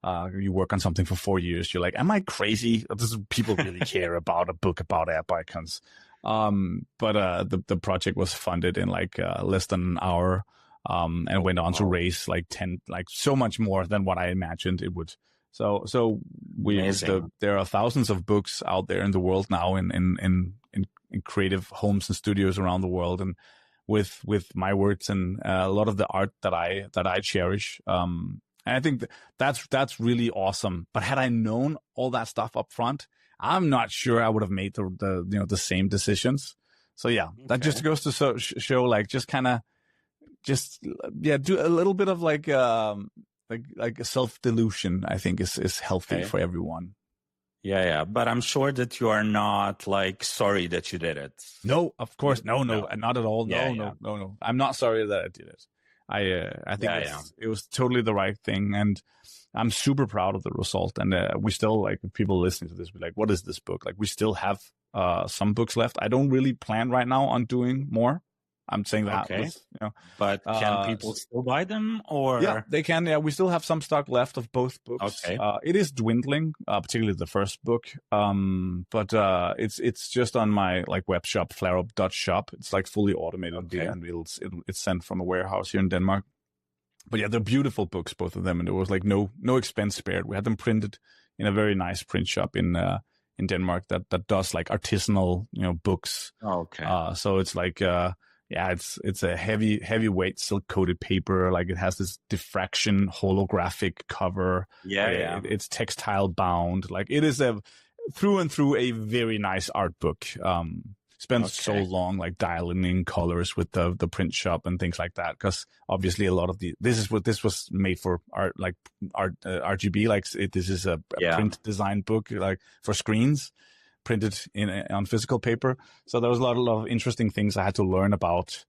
You work on something for 4 years. You're like, am I crazy? Does people really care about a book about app icons? But the project was funded in like less than an hour, and went on to raise like so much more than what I imagined it would. So there are thousands of books out there in the world now in creative homes and studios around the world, and with my words and a lot of the art that I cherish. And I think that's really awesome. But had I known all that stuff up front, I'm not sure I would have made the same decisions. So yeah, that just goes to show like just kind of do a little bit of like a self-delusion. I think is healthy for everyone. Yeah. But I'm sure that you are not like sorry that you did it. No, of course, no, not at all. No. I'm not sorry that I did it. I think it was totally the right thing, and I'm super proud of the result. And we still, like, people listening to this be like, what is this book? Like, we still have some books left. I don't really plan right now on doing more. I'm saying that. Okay. But can people still buy them? Or yeah, they can. Yeah, we still have some stock left of both books. Okay. It is dwindling, particularly the first book. But it's just on my like web shop, Flarup.shop. It's like fully automated, and it's sent from a warehouse here in Denmark. But yeah, they're beautiful books, both of them, and there was like no expense spared. We had them printed in a very nice print shop in Denmark that does like artisanal books. Okay. So it's like it's a heavyweight silk coated paper. Like it has this diffraction holographic cover. It's textile bound. Like it is a through and through a very nice art book. Spent so long like dialing in colors with the print shop and things like that, because obviously a lot of this was made for art RGB. Like this is a print design book like for screens, printed on physical paper. So there was a lot of interesting things I had to learn about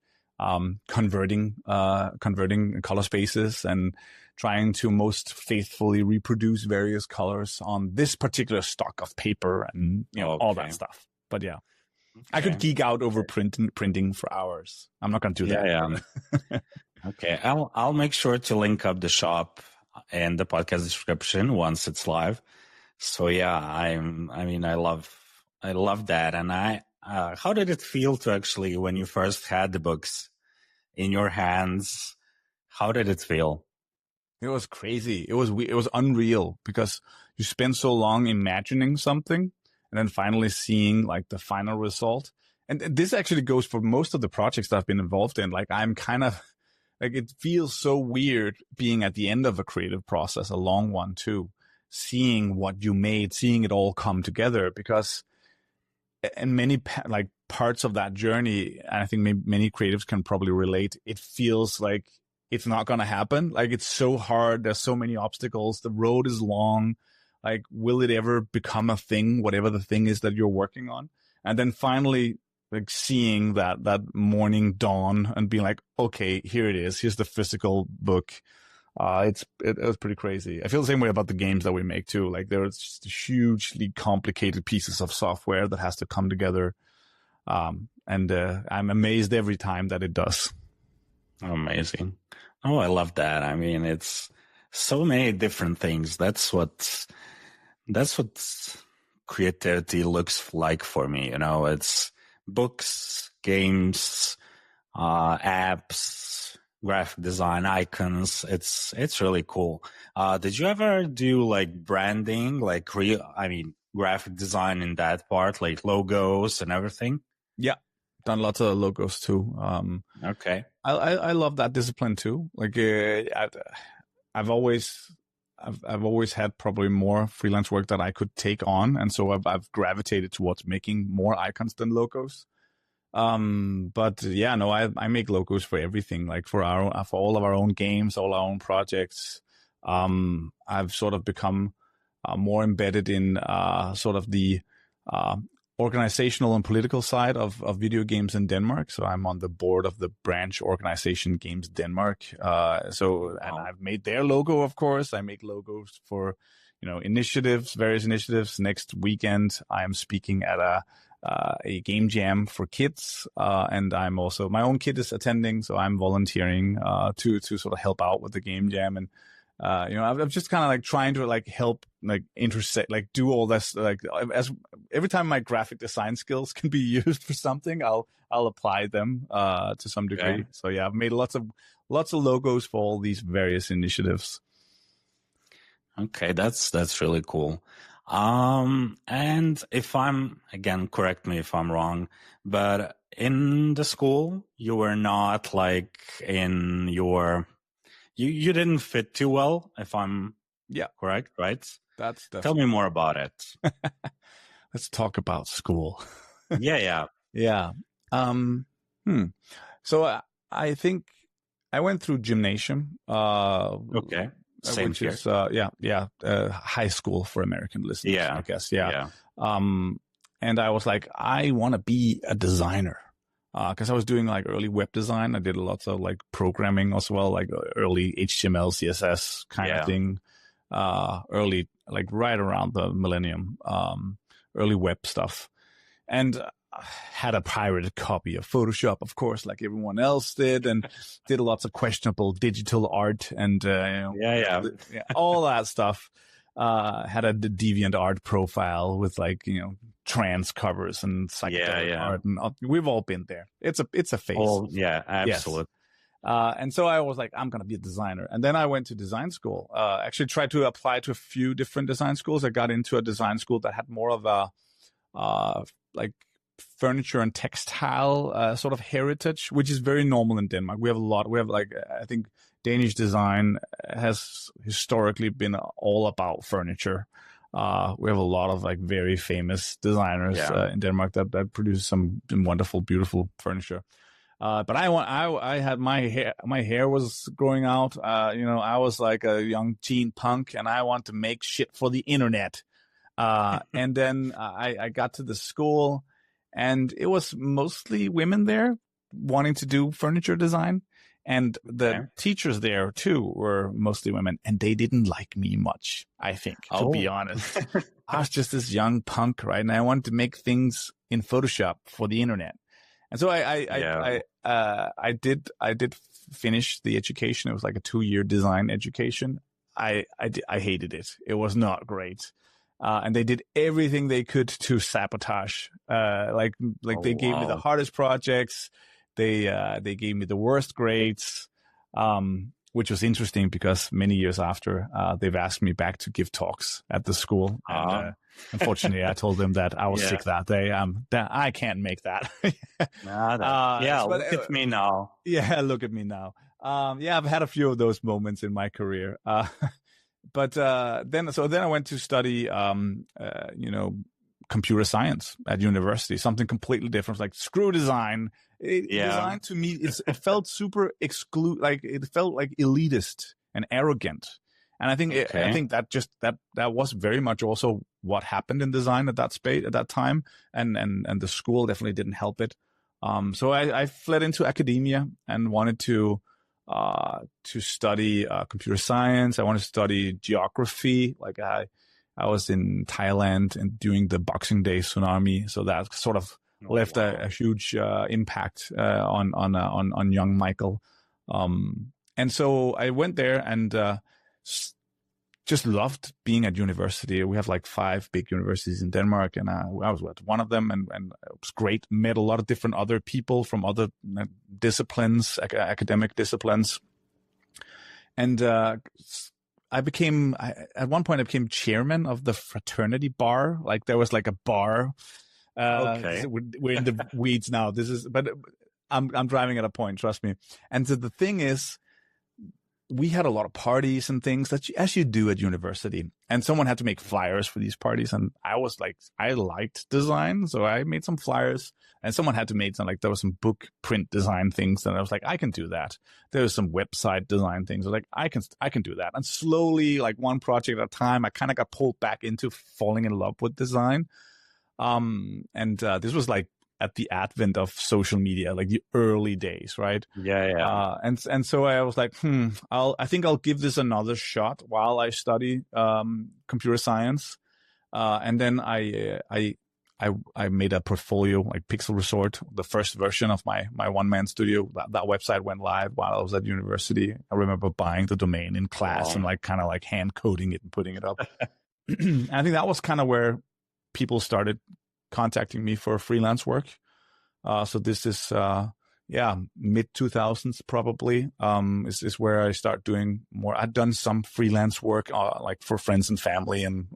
converting color spaces and trying to most faithfully reproduce various colors on this particular stock of paper and all that stuff. But yeah. Okay. I could geek out over printing for hours. I'm not going to do that. Yeah. Okay. I'll make sure to link up the shop in the podcast description once it's live. So yeah, I love that. And how did it feel to actually, when you first had the books in your hands, how did it feel? It was crazy. It was unreal, because you spend so long imagining something and then finally seeing like the final result. And this actually goes for most of the projects that I've been involved in. Like I'm kind of like, it feels so weird being at the end of a creative process, a long one too, seeing what you made, seeing it all come together, because in many like parts of that journey, and I think many creatives can probably relate, it feels like it's not going to happen. Like, it's so hard. There's so many obstacles. The road is long. Like, will it ever become a thing, whatever the thing is that you're working on? And then finally, like, seeing that morning dawn and being like, okay, here it is. Here's the physical book. It was pretty crazy. I feel the same way about the games that we make too. Like, there's just hugely complicated pieces of software that has to come together. And I'm amazed every time that it does. Amazing. Oh, I love that. I mean, it's so many different things. That's what creativity looks like for me. You know, it's books, games, apps, graphic design, icons. It's really cool. Did you ever do like branding, like graphic design in that part, like logos and everything? Yeah, done lots of logos too. Okay. I love that discipline too. Like, I've always had probably more freelance work that I could take on, and so I've gravitated towards making more icons than logos. But yeah, no, I make logos for everything, like for all of our own games, all our own projects. I've sort of become more embedded in sort of the organizational and political side of video games in Denmark. So I'm on the board of the branch organization Games Denmark. And I've made their logo, of course. I make logos for, various initiatives. Next weekend, I am speaking at a game jam for kids. And I'm also, my own kid is attending, so I'm volunteering to sort of help out with the game jam. And I'm just kind of like trying to like help, like intersect, like do all this, like as every time my graphic design skills can be used for something, I'll apply them to some degree. Okay. So yeah, I've made lots of logos for all these various initiatives. Okay, that's really cool. And if correct me if I'm wrong, but in the school you were not like in your. You didn't fit too well, if I'm correct, right? That's Tell me more about it. Let's talk about school. Yeah. So I think I went through gymnasium. Okay. Same which here. Is high school for American listeners. Yeah. I guess. Yeah. And I was like, I want to be a designer. Because I was doing like early web design. I did lots of like programming as well, like early HTML, CSS kind of thing. Early, like right around the millennium, early web stuff. And I had a pirated copy of Photoshop, of course, like everyone else did, and did lots of questionable digital art and all that stuff. Had a DeviantArt profile with like, trans covers and psychedelic art, and we've all been there. It's a phase. Oh, yeah, absolutely. Yes. And so I was like, I'm going to be a designer. And then I went to design school. Actually tried to apply to a few different design schools. I got into a design school that had more of a like furniture and textile sort of heritage, which is very normal in Denmark. We have like, I think Danish design has historically been all about furniture. We have a lot of like very famous designers in Denmark that produce some wonderful, beautiful furniture. But I had my hair was growing out. I was like a young teen punk, and I want to make shit for the internet. And then I got to the school, and it was mostly women there wanting to do furniture design. And the teachers there, too, were mostly women, and they didn't like me much, I think, to be honest. I was just this young punk, right? And I wanted to make things in Photoshop for the internet. And so I did finish the education. It was like a 2-year design education. I hated it. It was not great. And they did everything they could to sabotage. They gave me the hardest projects. They gave me the worst grades, which was interesting because many years after, they've asked me back to give talks at the school. And, unfortunately, I told them that I was sick that day. I can't make that. Look at me now. Yeah, look at me now. I've had a few of those moments in my career. But then I went to study, computer science at university, something completely different, like screw design. Design to me, it felt super like it felt like elitist and arrogant. And I think that was very much also what happened in design at that time, and the school definitely didn't help it. So I fled into academia and wanted to study computer science. I wanted to study geography. Like I was in Thailand and doing the Boxing Day tsunami, so that sort of left a huge impact on young Michael. And so I went there and just loved being at university. We have like 5 big universities in Denmark, and I was at one of them, and it was great. Met a lot of different other people from other disciplines, academic disciplines. And at one point I became chairman of the fraternity bar. Like there was like a bar. We're in the weeds now. But I'm driving at a point, trust me. And so the thing is, we had a lot of parties and things as you do at university, and someone had to make flyers for these parties. And I liked design, so I made some flyers, and someone had to make some, like there was some book print design things, and I was like, I can do that. There was some website design things. I was like, I can do that. And slowly, like one project at a time, I kind of got pulled back into falling in love with design. This was like at the advent of social media, like the early days, right? Yeah. And so I was like, I think I'll give this another shot while I study computer science. And then I made a portfolio, like Pixel Resort, the first version of my one-man studio. That website went live while I was at university. I remember buying the domain in class and like kind of like hand coding it and putting it up. And I think that was kind of where people started contacting me for freelance work. So this is mid 2000s probably is where I start doing more. I'd done some freelance work like for friends and family and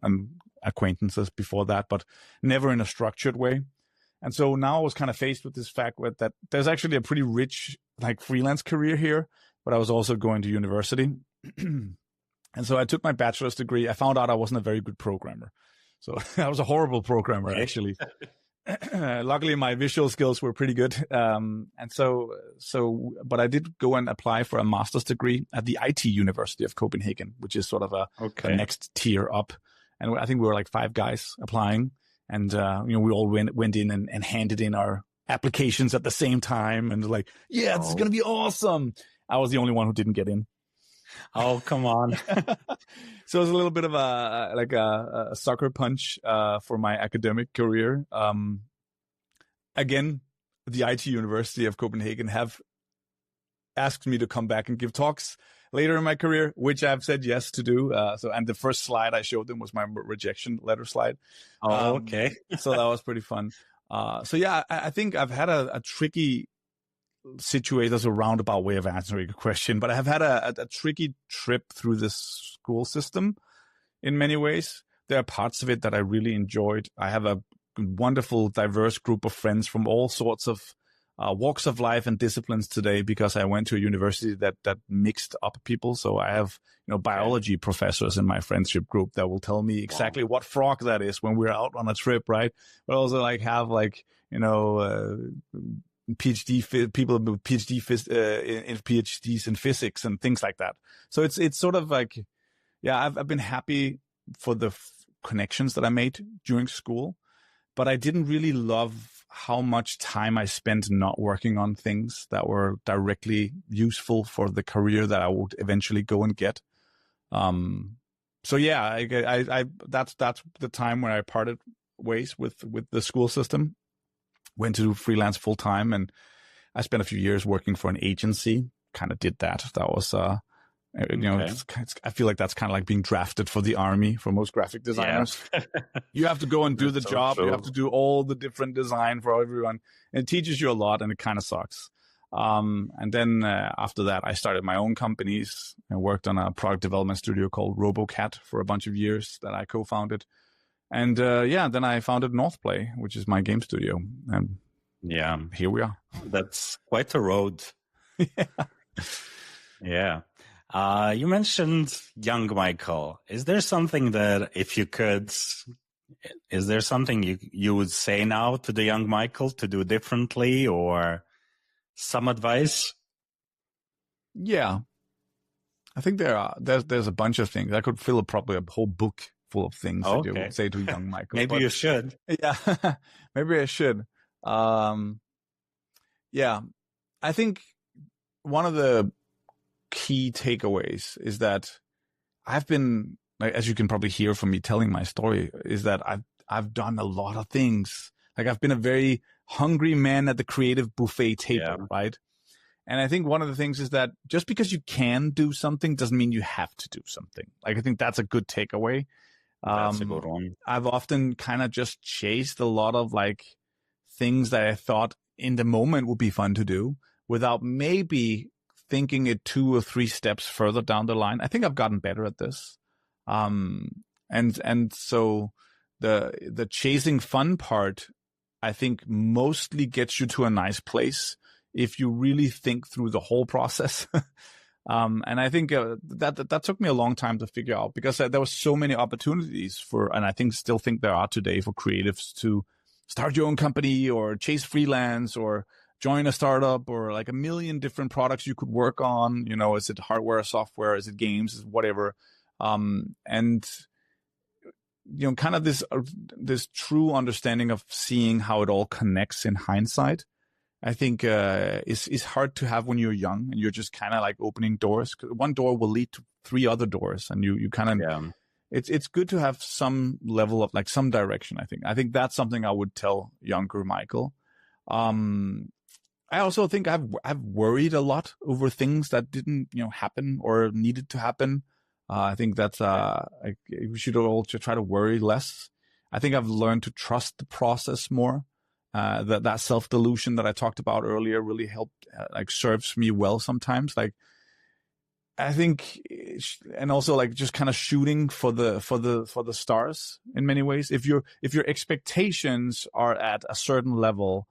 acquaintances before that, but never in a structured way. And so now I was kind of faced with this fact that there's actually a pretty rich like freelance career here, but I was also going to university. And so I took my bachelor's degree. I found out I wasn't a very good programmer. So I was a horrible programmer, actually. Luckily, my visual skills were pretty good. But I did go and apply for a master's degree at the IT University of Copenhagen, which is sort of a next tier up. And I think we were like 5 guys applying. And, we all went in and handed in our applications at the same time. And like, this is going to be awesome. I was the only one who didn't get in. Oh, come on. So it was a little bit of a sucker punch for my academic career. Again, the IT University of Copenhagen have asked me to come back and give talks later in my career, which I've said yes to do. And the first slide I showed them was my rejection letter slide. Oh, okay. So that was pretty fun. I think I've had a tricky situation. That's a roundabout way of answering your question, but I have had a tricky trip through this school system in many ways. There are parts of it that I really enjoyed. I have a wonderful, diverse group of friends from all sorts of walks of life and disciplines today, because I went to a university that mixed up people. So I have biology professors in my friendship group that will tell me exactly what frog that is when we're out on a trip, right? But also have PhD people with PhDs in physics and things like that. So it's sort of like, I've been happy for the connections that I made during school, but I didn't really love how much time I spent not working on things that were directly useful for the career that I would eventually go and get. That's the time when I parted ways with the school system. Went to freelance full time, and I spent a few years working for an agency. Kind of did that. That was, I feel like that's kind of like being drafted for the army for most graphic designers. Yeah. You have to go and do the job. True. You have to do all the different design for everyone. And it teaches you a lot, and it kind of sucks. And then after that, I started my own companies and worked on a product development studio called RoboCat for a bunch of years that I co-founded. And then I founded Northplay, which is my game studio. And here we are. That's quite a road. Yeah. You mentioned young Michael. Is there something that if you could is there something you would say now to the young Michael to do differently, or some advice? Yeah, I think there's a bunch of things. I could fill probably a whole book full of things that you would say to young Michael. Maybe you should. Yeah, maybe I should. Yeah, I think one of the key takeaways is that I've been, like, as you can probably hear from me telling my story, is that I've done a lot of things. Like, I've been a very hungry man at the creative buffet table, right? And I think one of the things is that just because you can do something doesn't mean you have to do something. Like, I think that's a good takeaway. That's a good one. I've often kind of just chased a lot of like things that I thought in the moment would be fun to do without maybe thinking it 2 or 3 steps further down the line. I think I've gotten better at this. And so the chasing fun part, I think, mostly gets you to a nice place if you really think through the whole process. And I think that took me a long time to figure out, because there were so many opportunities and I still think there are today, for creatives to start your own company or chase freelance or join a startup, or like a million different products you could work on. You know, is it hardware, software, is it games, is it whatever? And you know, kind of this true understanding of seeing how it all connects in hindsight, I think is hard to have when you're young and you're just kind of like opening doors. 'Cause one door will lead to 3 other doors, and you kind of it's good to have some level of like some direction. I think that's something I would tell younger Michael. I also think I've worried a lot over things that didn't, you know, happen or needed to happen. I think that's we should all try to worry less. I think I've learned to trust the process more. That self-delusion that I talked about earlier really helped, like, serves me well sometimes. Like, I think, and also like just kind of shooting for the stars in many ways. If your expectations are at a certain level,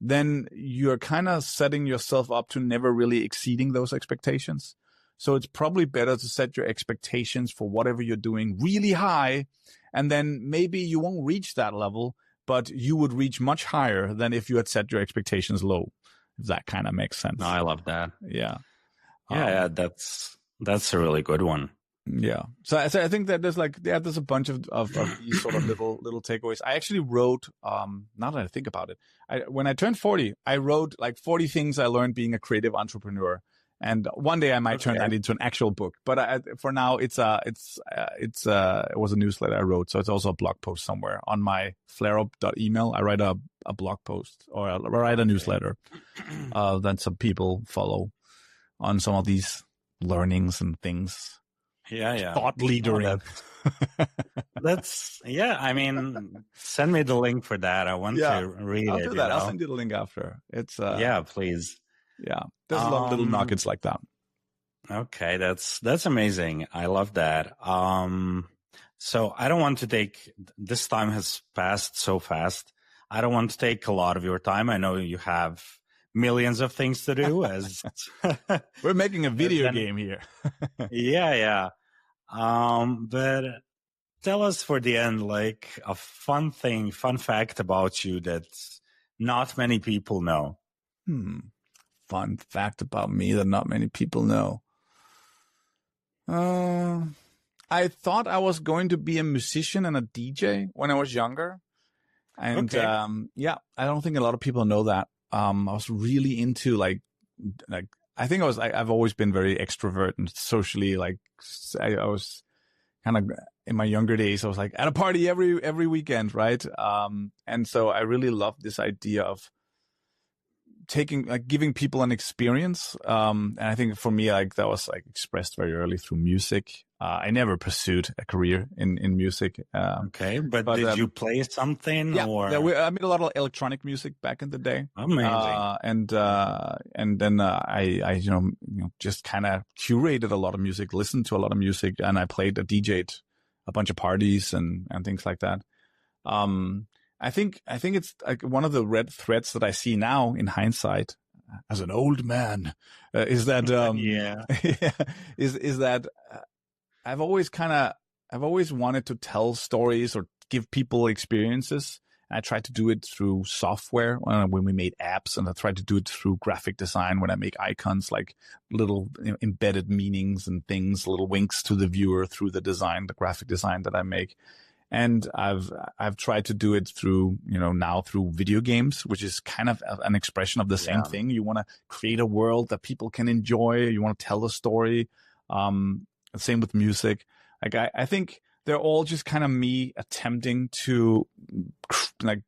then you're kind of setting yourself up to never really exceeding those expectations. So it's probably better to set your expectations for whatever you're doing really high, and then maybe you won't reach that level, but you would reach much higher than if you had set your expectations low, if that kind of makes sense. No, I love that. Yeah. Yeah, that's a really good one. Yeah. So I think that there's a bunch of these sort of little takeaways. I actually wrote, now that I think about it, when I turned 40, I wrote like 40 things I learned being a creative entrepreneur. And one day I might turn that into an actual book, but for now it was a newsletter I wrote, so it's also a blog post somewhere on my Flarup.email. I write a blog post, or I write a newsletter that some people follow on some of these learnings and things. Yeah. Thought leadering. I mean, send me the link for that. I want to read I'll it. do that. I'll send you the link after. It's please. Yeah, there's a lot of little nuggets like that. Okay, that's amazing. I love that. So I don't want to take, this time has passed so fast. I don't want to take a lot of your time. I know you have millions of things to do. As we're making a video game here. Yeah. But tell us for the end, like a fun fact about you that not many people know. Fun fact about me that not many people know. I thought I was going to be a musician and a DJ when I was younger. And I don't think a lot of people know that. I was really into like I think I've always been very extrovert and socially, like I was kind of in my younger days, I was like at a party every weekend, right? And so I really loved this idea of giving people an experience. And I think for me, like that was like expressed very early through music. I never pursued a career in music. But did you play something? Yeah, or? I made a lot of electronic music back in the day. Amazing. And then I just kind of curated a lot of music, listened to a lot of music, and I DJ'd a bunch of parties and things like that. I think it's like one of the red threads that I see now in hindsight as an old man is that is that I've always wanted to tell stories or give people experiences. I tried to do it through software when we made apps, and I tried to do it through graphic design when I make icons, like little embedded meanings and things, little winks to the viewer through the design, the graphic design that I make. And I've tried to do it through, now through video games, which is kind of an expression of the same thing. You want to create a world that people can enjoy. You want to tell a story. Same with music. Like I think they're all just kind of me attempting to like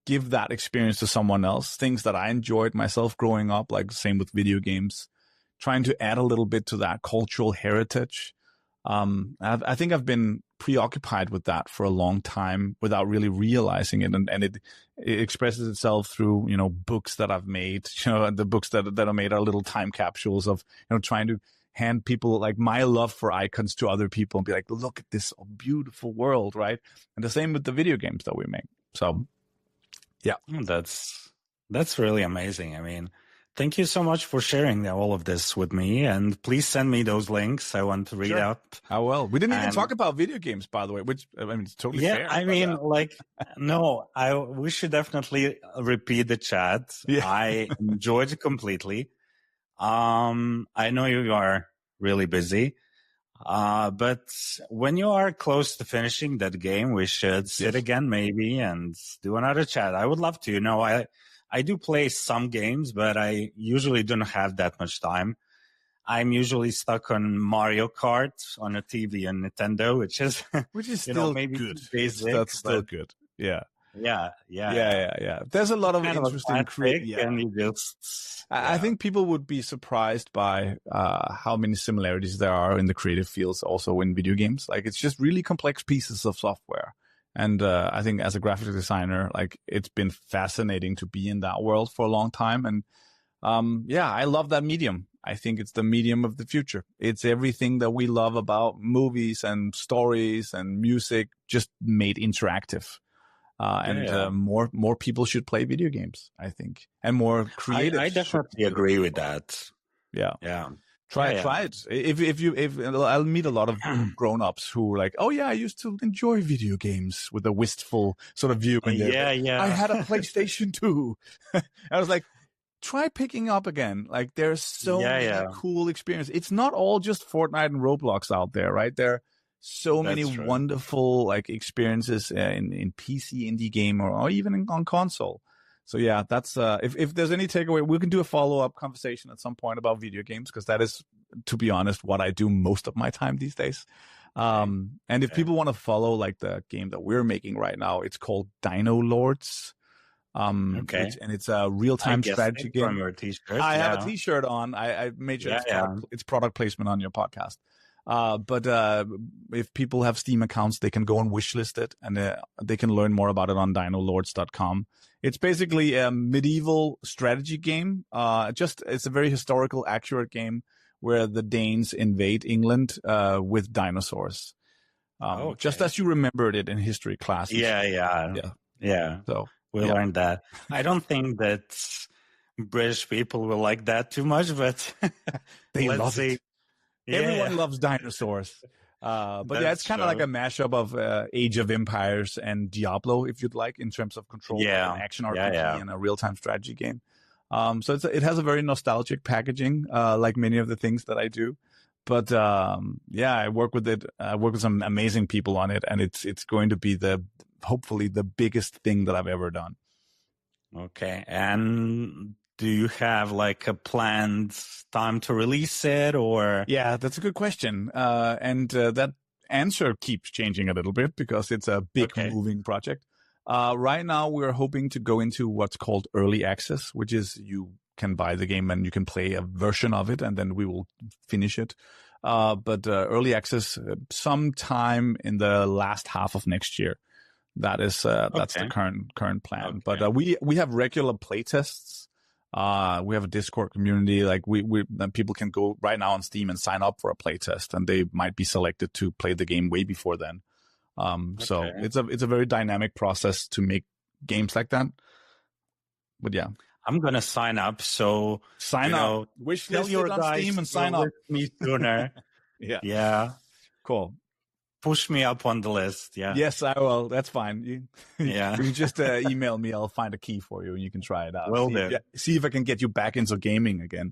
give that experience to someone else, things that I enjoyed myself growing up, like same with video games, trying to add a little bit to that cultural heritage. I think I've been preoccupied with that for a long time without really realizing it. And it expresses itself through, books that I've made, the books that are made are little time capsules of, trying to hand people like my love for icons to other people and be like, look at this beautiful world, right? And the same with the video games that we make. So, yeah. That's really amazing. I mean, thank you so much for sharing all of this with me. And please send me those links. I want to read up. I will. We didn't even talk about video games, by the way, which I mean, it's totally fair. I mean, no, we should definitely repeat the chat. Yeah. I enjoyed it completely. I know you are really busy, but when you are close to finishing that game, we should sit again maybe and do another chat. I would love to. I do play some games, but I usually don't have that much time. I'm usually stuck on Mario Kart on a TV and Nintendo, which is still maybe good. Basic, that's still good. Yeah. Yeah. There's a lot of interesting and you just. I think people would be surprised by how many similarities there are in the creative fields, also in video games. Like it's just really complex pieces of software, and I think as a graphic designer, like it's been fascinating to be in that world for a long time. And I love that medium. I think it's the medium of the future. It's everything that we love about movies and stories and music, just made interactive. More people should play video games, I think, and more creative. I definitely agree with that. Yeah. Try it. If I'll meet a lot of grown-ups who are like, oh yeah, I used to enjoy video games with a wistful sort of view. And I had a PlayStation 2. I was like, try picking up again. Like there's so many cool experiences. It's not all just Fortnite and Roblox out there, right? There so many wonderful like experiences in PC indie game or even on console. So yeah, that's if there's any takeaway, we can do a follow-up conversation at some point about video games, because that is, to be honest, what I do most of my time these days. And if people want to follow like the game that we're making right now, it's called Dino Lords. And it's a real-time strategy game. From your t-shirt. I have a t-shirt on. I made sure it's product placement on your podcast. But if people have Steam accounts, they can go and wishlist it, and they can learn more about it on dinolords.com. It's basically a medieval strategy game. It's a very historical, accurate game where the Danes invade England with dinosaurs. Just as you remembered it in history classes. Yeah. So we learned that. I don't think that British people will like that too much, but they love it. Everyone loves dinosaurs. But it's kind of like a mashup of Age of Empires and Diablo, if you'd like, in terms of control, an action RPG and a real-time strategy game. So it has a very nostalgic packaging, like many of the things that I do. But I work with it. I work with some amazing people on it, and it's going to be hopefully the biggest thing that I've ever done. Okay, and do you have like a planned time to release it, or? Yeah, that's a good question. And that answer keeps changing a little bit because it's a big moving project. Right now, we're hoping to go into what's called early access, which is you can buy the game and you can play a version of it, and then we will finish it. But early access sometime in the last half of next year. That's the current plan. Okay. But we have regular playtests. We have a Discord community. Like people can go right now on Steam and sign up for a playtest, and they might be selected to play the game way before then. So it's a very dynamic process to make games like that. But yeah, I'm gonna sign up. So sign up. Tell your guys on Steam and sign up. Me sooner. Yeah. Cool. push me up on the list. Yeah. Yes, I will. That's fine. You Yeah. you just email me. I'll find a key for you and you can try it out. Will do. See if I can get you back into gaming again.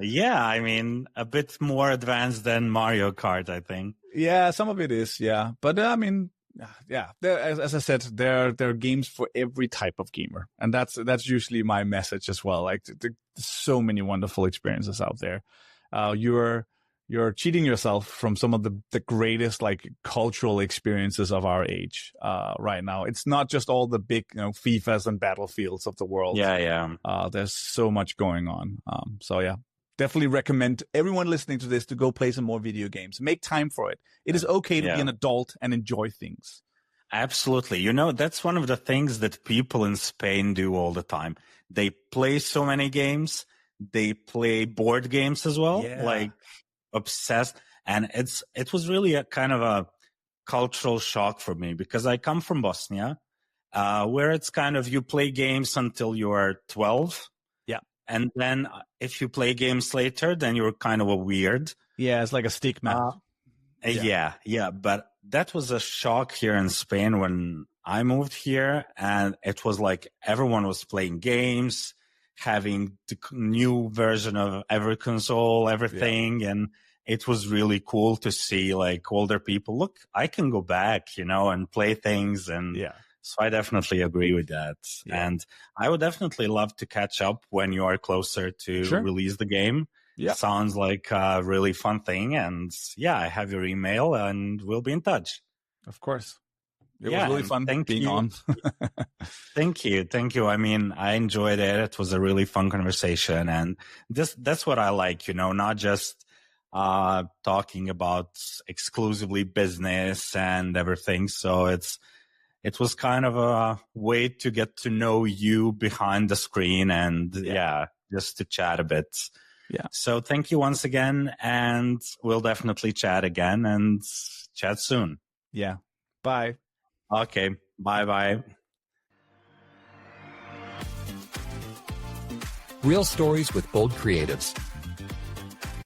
Yeah, I mean, a bit more advanced than Mario Kart, I think. Yeah, some of it is, yeah. But I mean, yeah, as I said, there are games for every type of gamer. And that's usually my message as well. Like, there's so many wonderful experiences out there. You're cheating yourself from some of the greatest like cultural experiences of our age right now. It's not just all the big FIFAs and Battlefields of the world. Yeah. There's so much going on. So yeah, definitely recommend everyone listening to this to go play some more video games. Make time for it. It is okay to be an adult and enjoy things. Absolutely. That's one of the things that people in Spain do all the time. They play so many games. They play board games as well. Yeah. Like, obsessed. And it was really a kind of a cultural shock for me because I come from Bosnia, where it's kind of you play games until you are 12. Yeah. And then if you play games later, then you're kind of a weird. Yeah, it's like a stigma. Yeah. But that was a shock here in Spain when I moved here, and it was like everyone was playing games, having the new version of every console, everything. And it was really cool to see like older people, look, I can go back, and play things. And so I definitely agree with that. Yeah. And I would definitely love to catch up when you are closer to release the game. Yeah. Sounds like a really fun thing. And I have your email and we'll be in touch. Of course. It was really fun being on. Thank you. I mean, I enjoyed it. It was a really fun conversation. And that's what I like, not just talking about exclusively business and everything. So it was kind of a way to get to know you behind the screen and just to chat a bit. Yeah. So thank you once again. And we'll definitely chat again and chat soon. Yeah. Bye. Okay. Bye. Real stories with bold creatives.